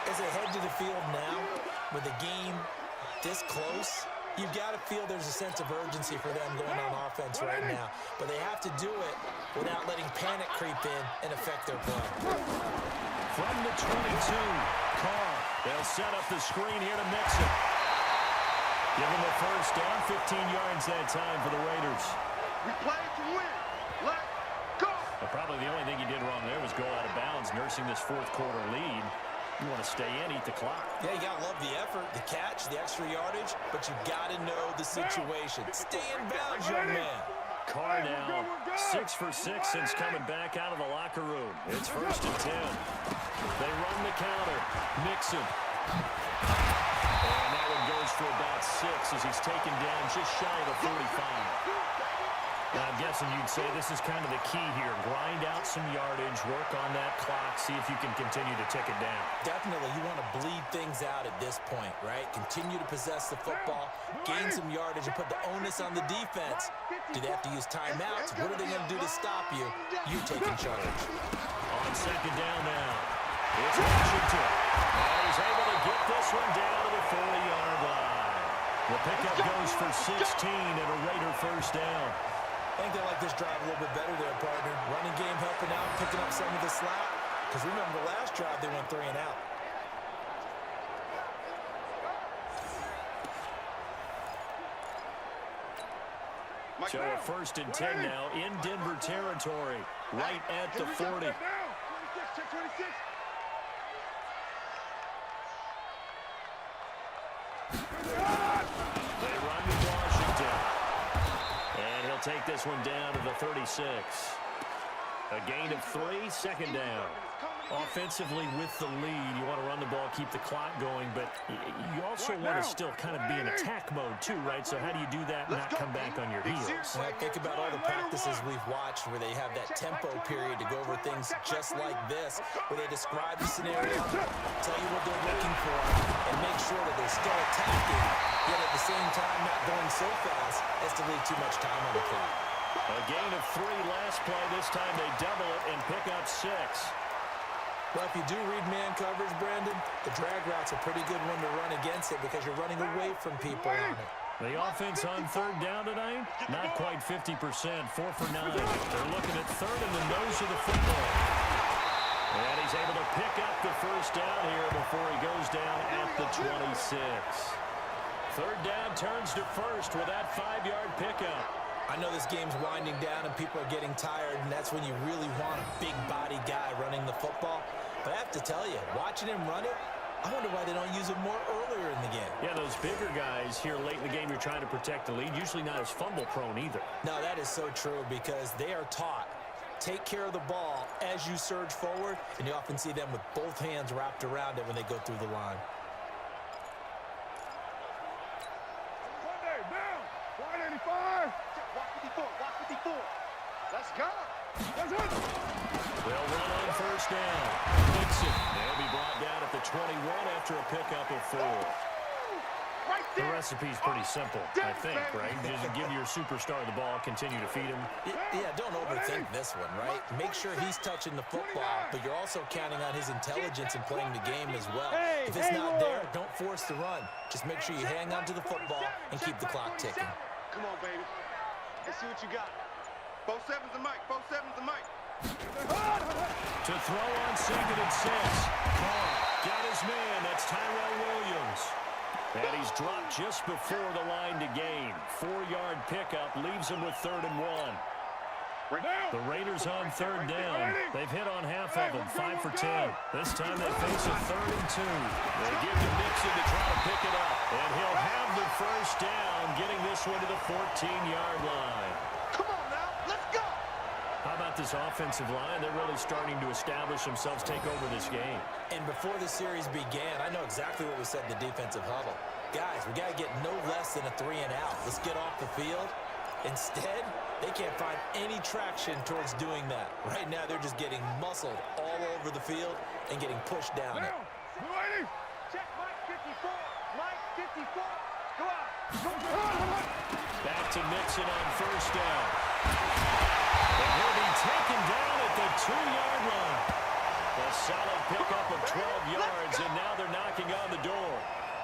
S4: As they head to the field now, with the game this close, you've got to feel there's a sense of urgency for them going on offense right now. But they have to do it without letting panic creep in and affect their play.
S3: From the 22, Carr. They'll set up the screen here to Mixon. Give him a first down, 15 yards that time for the Raiders.
S6: We play to win. Let's go.
S3: Probably the only thing he did wrong there was go out of bounds, nursing this 4th quarter lead. You want to stay in, eat the clock.
S4: Yeah, you got to love the effort, the catch, the extra yardage, but you got to know the situation. Stay in bounds, young man.
S3: Carr now 6 for 6 since coming back out of the locker room. It's 1st and 10. They run the counter. Mixon. And that one goes for about 6 as he's taken down just shy of the 45. Now, I'm guessing you'd say this is kind of the key here. Grind out some yardage, work on that clock, see if you can continue to tick it down.
S4: Definitely, you want to bleed things out at this point, right? Continue to possess the football, gain some yardage, and put the onus on the defense. Do they have to use timeouts? What are they going to do to stop you? You're taking charge.
S3: On 2nd down now, it's Washington. And he's able to get this one down to the 40-yard line. The pickup goes for 16 and a Raider first down.
S4: I think they like this drive a little bit better there, partner. Running game helping out, picking up some of the slack. Because remember, the last drive they went 3 and out.
S3: So a 1st and 10 now in Denver territory, right at the 40. They run to Washington. And he'll take this one down to the 36. A gain of 3, 2nd down. Offensively with the lead, you want to run the ball, keep the clock going, but you also want to still kind of be in attack mode too, right? So how do you do that and not come back on your heels?
S4: Well, think about all the practices we've watched where they have that tempo period to go over things just like this, where they describe the scenario, tell you what they're looking for, and make sure that they're still attacking, yet at the same time not going so fast as to leave too much time on the clock.
S3: A gain of 3 last play. This time they double it and pick up 6.
S4: Well, if you do read man coverage, Brandon, the drag route's a pretty good one to run against it because you're running away from people on it.
S3: The offense on 3rd down tonight, not quite 50%, 4 for 9. They're looking at 3rd in the nose of the football. And he's able to pick up the first down here before he goes down at the 26. 3rd down turns to 1st with that 5-yard pickup.
S4: I know this game's winding down and people are getting tired, and that's when you really want a big body guy running the football. But I have to tell you, watching him run it, I wonder why they don't use it more earlier in the game.
S3: Yeah, those bigger guys here late in the game, you're trying to protect the lead, usually not as fumble prone either.
S4: No, that is so true because they are taught. Take care of the ball as you surge forward, and you often see them with both hands wrapped around it when they go through the line.
S5: Monday, down. 185.
S6: Walk 54. Walk 54. Let's go.
S3: They'll run on 1st down. Mixon. They'll be brought down at the 21 after a pickup of 4.
S6: Right
S3: The
S6: there.
S3: recipe's pretty simple, I think, right? Just give your superstar the ball, continue to feed him.
S4: Yeah, don't overthink this one, right? Make sure he's touching the football, but you're also counting on his intelligence in playing the game as well. If it's not there, don't force the run. Just make sure you hang on to the football and keep the clock ticking.
S6: Come on, baby. Let's see what you got. 4-7's the mic. 4-7's the mic.
S3: To throw on second and 6. Carr got his man. That's Tyrell Williams. And he's dropped just before the line to gain. 4-yard pickup leaves him with 3rd and 1. The Raiders on 3rd down. They've hit on half of them, 5 for 10. This time they face a 3rd and 2. They give to Mixon to try to pick it up. And he'll have the first down, getting this one to the 14-yard line.
S6: Come on now. Let's go.
S3: How about this offensive line? They're really starting to establish themselves, take over this game.
S4: And before the series began, I know exactly what we said in the defensive huddle. Guys, we got to get no less than a 3 and out. Let's get off the field. Instead, they can't find any traction towards doing that. Right now, they're just getting muscled all over the field and getting pushed down it.
S5: Check Mike 54. Mike 54. Go out.
S3: Back to Mixon on first down. And he'll be taken down at the 2-yard line. A solid pickup of 12 yards, and now they're knocking on the door.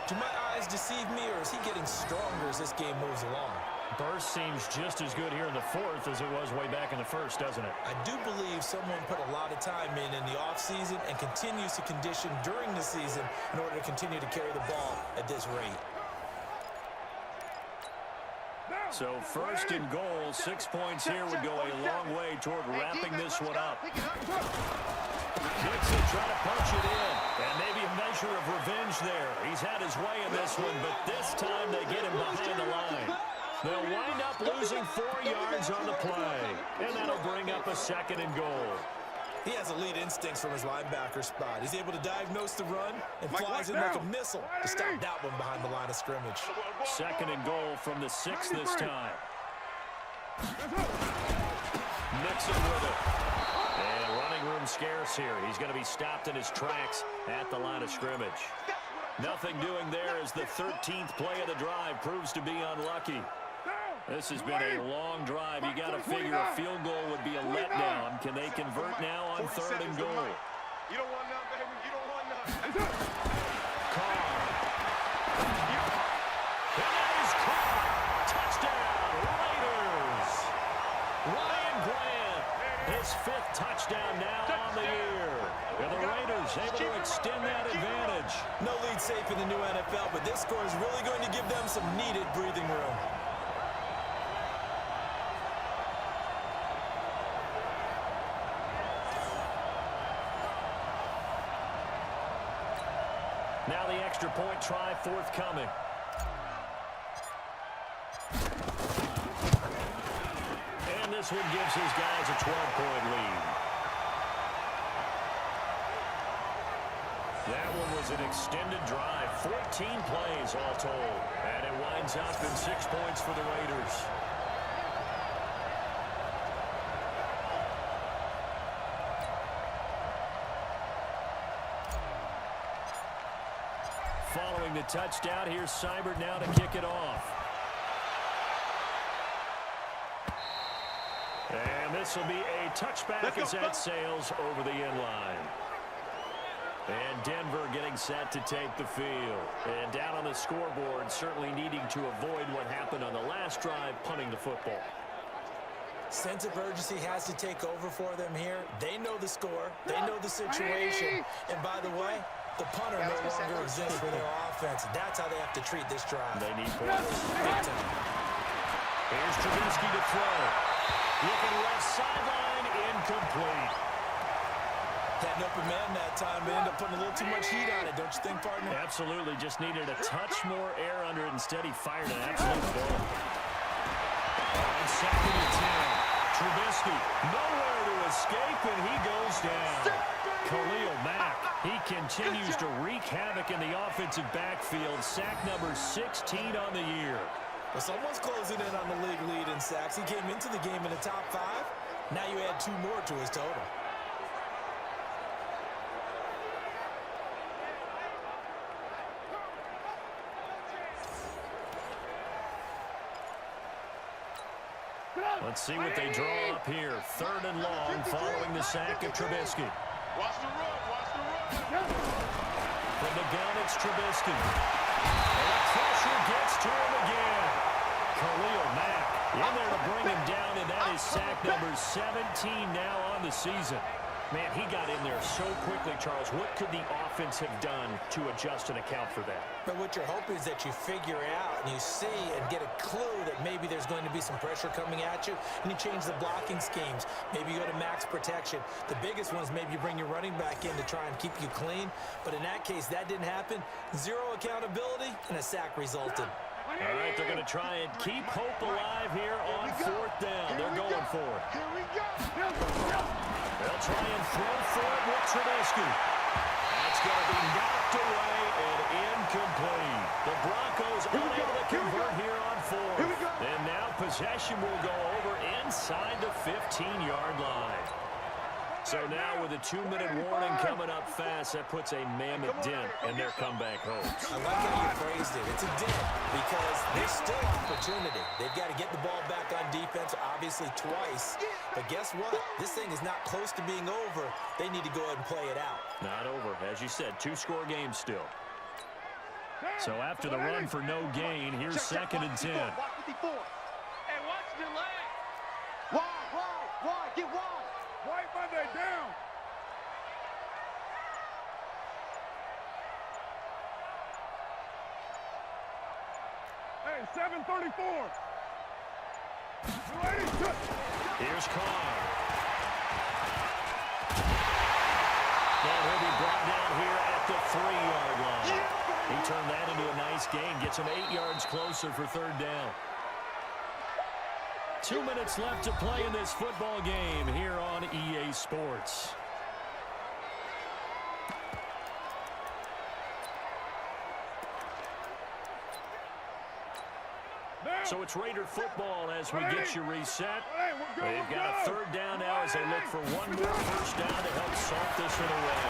S4: Do my eyes deceive me, or is he getting stronger as this game moves along?
S3: Burst seems just as good here in the 4th as it was way back in the 1st, doesn't it?
S4: I do believe someone put a lot of time in the offseason and continues to condition during the season in order to continue to carry the ball at this rate.
S3: So 1st and goal, 6 points here would go a long way toward wrapping this one up. Mixon trying to punch it in, and maybe a measure of revenge there. He's had his way in this one, but this time they get him behind the line. They'll wind up losing 4 yards on the play, and that'll bring up a 2nd and goal.
S4: He has elite instincts from his linebacker spot. He's able to diagnose the run and flies in like a missile to stop that one behind the line of scrimmage.
S3: 2nd and goal from the 6 this time. Mixon with it. And running room scarce here. He's going to be stopped in his tracks at the line of scrimmage. Nothing doing there as the 13th play of the drive proves to be unlucky. This has been a long drive. You got to figure a field goal would be a letdown. Can they convert now on 3rd and goal?
S6: You don't want none, baby. You don't want none.
S3: Carr. And that is Carr. Touchdown, Raiders. Ryan Grant, his 5th touchdown now on the year. And the Raiders able to extend that advantage.
S4: No lead safe in the new NFL, but this score is really going to give them some needed breathing room.
S3: Now the extra point try forthcoming. And this one gives his guys a 12-point lead. That one was an extended drive, 14 plays all told. And it winds up in 6 points for the Raiders. Following the touchdown, here's Seibert now to kick it off. And this will be a touchback as that sails over the end line. And Denver getting set to take the field. And down on the scoreboard, certainly needing to avoid what happened on the last drive, punting the football.
S4: Sense of urgency has to take over for them here. They know the score. They know the situation. And by the way, the punter no longer exists for their offense. That's how they have to treat this drive.
S3: They need points. Here's Trubisky to throw. Looking left sideline, incomplete.
S4: Had an open man that time, but ended up putting a little too much heat on it, don't you think, partner?
S3: Absolutely, just needed a touch more air under it. Instead, he fired an absolute bullet. On 2nd and 10, Trubisky nowhere to escape, and he goes down. Khalil Mack, he continues to wreak havoc in the offensive backfield. Sack number 16 on the year.
S4: Well, someone's closing in on the league lead in sacks. He came into the game in the top 5. Now you add 2 more to his total.
S3: Let's see what they draw up here. 3rd and long following the sack of Trubisky.
S6: Watch the run. Watch the run.
S3: From the gun, it's Trubisky. And the pressure gets to him again. Khalil Mack in there to bring him down, and that is sack number 17 now on the season. Man, he got in there so quickly, Charles. What could the offense have done to adjust and account for that?
S4: But what you're hoping is that you figure out and you see and get a clue that maybe there's going to be some pressure coming at you, and you change the blocking schemes. Maybe you go to max protection. The biggest one is maybe you bring your running back in to try and keep you clean. But in that case, that didn't happen. 0 accountability, and a sack resulted.
S3: All right, they're going to try and keep hope alive here on 4th down. They're going for it.
S5: Here we go.
S3: They'll try and throw for it with Trubisky. That's going to be knocked away and incomplete. The Broncos unable to convert here on 4th. And now possession will go over inside the 15-yard line. So now with a 2-minute warning coming up fast, that puts a mammoth dent in their comeback hopes.
S4: I like how you phrased it. It's a dent because there's still opportunity. They've got to get the ball back on defense, obviously twice. But guess what? This thing is not close to being over. They need to go ahead and play it out.
S3: Not over. As you said, 2-score game still. So after the run for no gain, here's 2nd and 10.
S5: Watch 54. Hey, watch the leg. Wide. Get wide. White Monday down. Hey, 7:34.
S3: Here's Carr. And he'll be brought down here at the 3-yard line. He turned that into a nice gain. Gets him 8 yards closer for 3rd down. 2 minutes left to play in this football game here on EA Sports. So it's Raider football as we get you reset. They've got a 3rd down now as they look for one more 1st down to help salt this one away.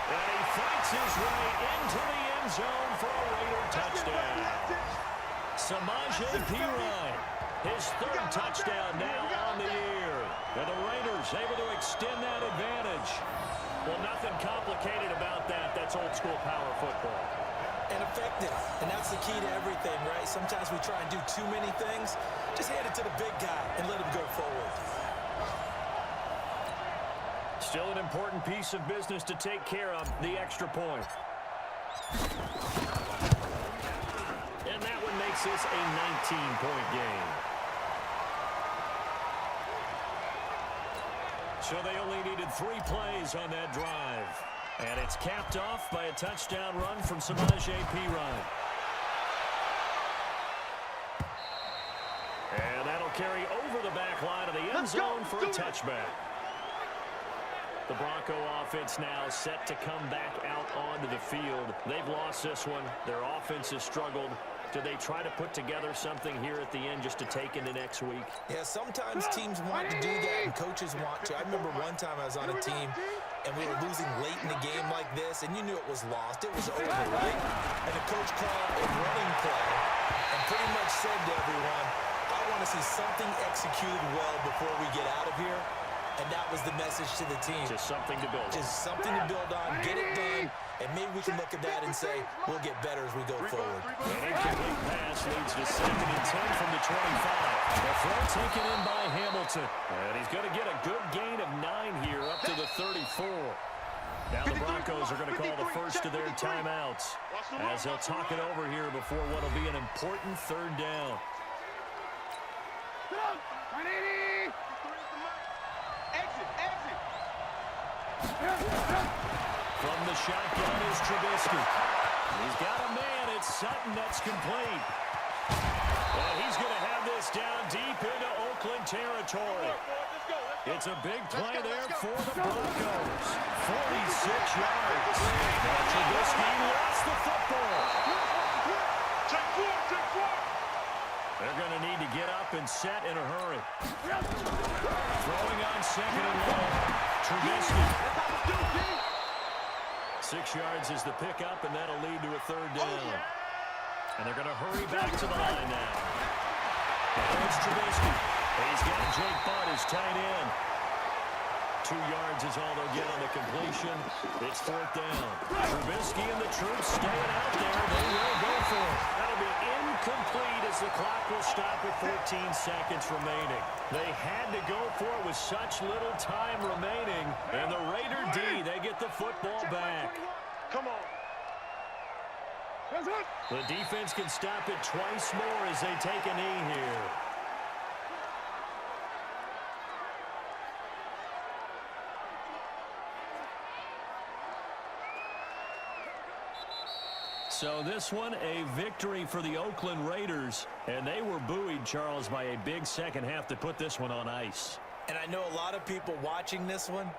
S3: And he fights his way into the end zone for a Raider touchdown. Samaje Perine, his 3rd touchdown now on the year. And the Raiders able to extend that advantage. Well, nothing complicated about that. That's old school power football.
S4: And effective. And that's the key to everything, right? Sometimes we try and do too many things. Just hand it to the big guy and let him go forward.
S3: Still an important piece of business to take care of, the extra point. And that one makes this a 19-point game. So they only needed 3 plays on that drive. And it's capped off by a touchdown run from Samaje Perine. And that'll carry over the back line of the end zone for a touchback. The Bronco offense now set to come back out onto the field. They've lost this one. Their offense has struggled. Do they try to put together something here at the end just to take into next week?
S4: Yeah, sometimes teams want to do that and coaches want to. I remember one time I was on a team and we were losing late in the game like this, and you knew it was lost. It was over, right? And the coach called a running play and pretty much said to everyone, I want to see something executed well before we get out of here. And that was the message to the team.
S3: Just something to build on.
S4: Just something to build on, get it done, and maybe we can look at that and say, we'll get better as we go forward.
S3: An incomplete pass leads to 2nd and 10 from the 25. The throw taken in by Hamilton. And he's going to get a good gain of 9 here up to the 34. Now the Broncos are going to call the first of their timeouts as they'll talk it over here before what will be an important 3rd down. From the shotgun is Trubisky. He's got a man. It's Sutton that's complete. And he's going to have this down deep into Oakland territory. It's a big play there for the Broncos. 46 yards. Now Trubisky lost the football. They're going to need to get up and set in a hurry. Throwing on 2nd and long. Trubisky. 6 yards is the pickup, and that'll lead to a 3rd down. And they're going to hurry back to the line now. There's Trubisky. He's got Jake Butt as tight end. 2 yards is all they'll get on the completion. It's 4th down. Trubisky and the troops staying out there. They will go for it. That'll be incomplete as the clock will stop with 14 seconds remaining. They had to go for it with such little time remaining. And the Raider D, they get the football back.
S6: Come on.
S3: The defense can stop it twice more as they take a knee here. So this one, a victory for the Oakland Raiders. And they were buoyed, Charles, by a big second half that put this one on ice.
S4: And I know a lot of people watching this one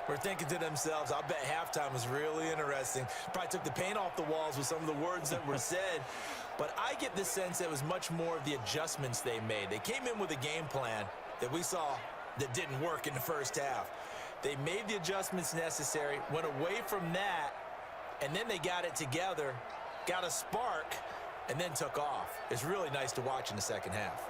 S4: were thinking to themselves, I bet halftime was really interesting. Probably took the paint off the walls with some of the words that were said. But I get the sense that it was much more of the adjustments they made. They came in with a game plan that we saw that didn't work in the first half. They made the adjustments necessary, went away from that, and then they got it together, got a spark, and then took off. It's really nice to watch in the second half.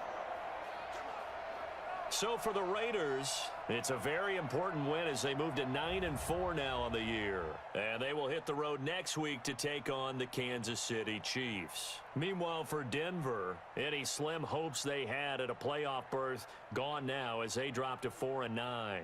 S3: So for the Raiders, it's a very important win as they move to 9-4 now on the year. And they will hit the road next week to take on the Kansas City Chiefs. Meanwhile, for Denver, any slim hopes they had at a playoff berth gone now as they drop to 4-9.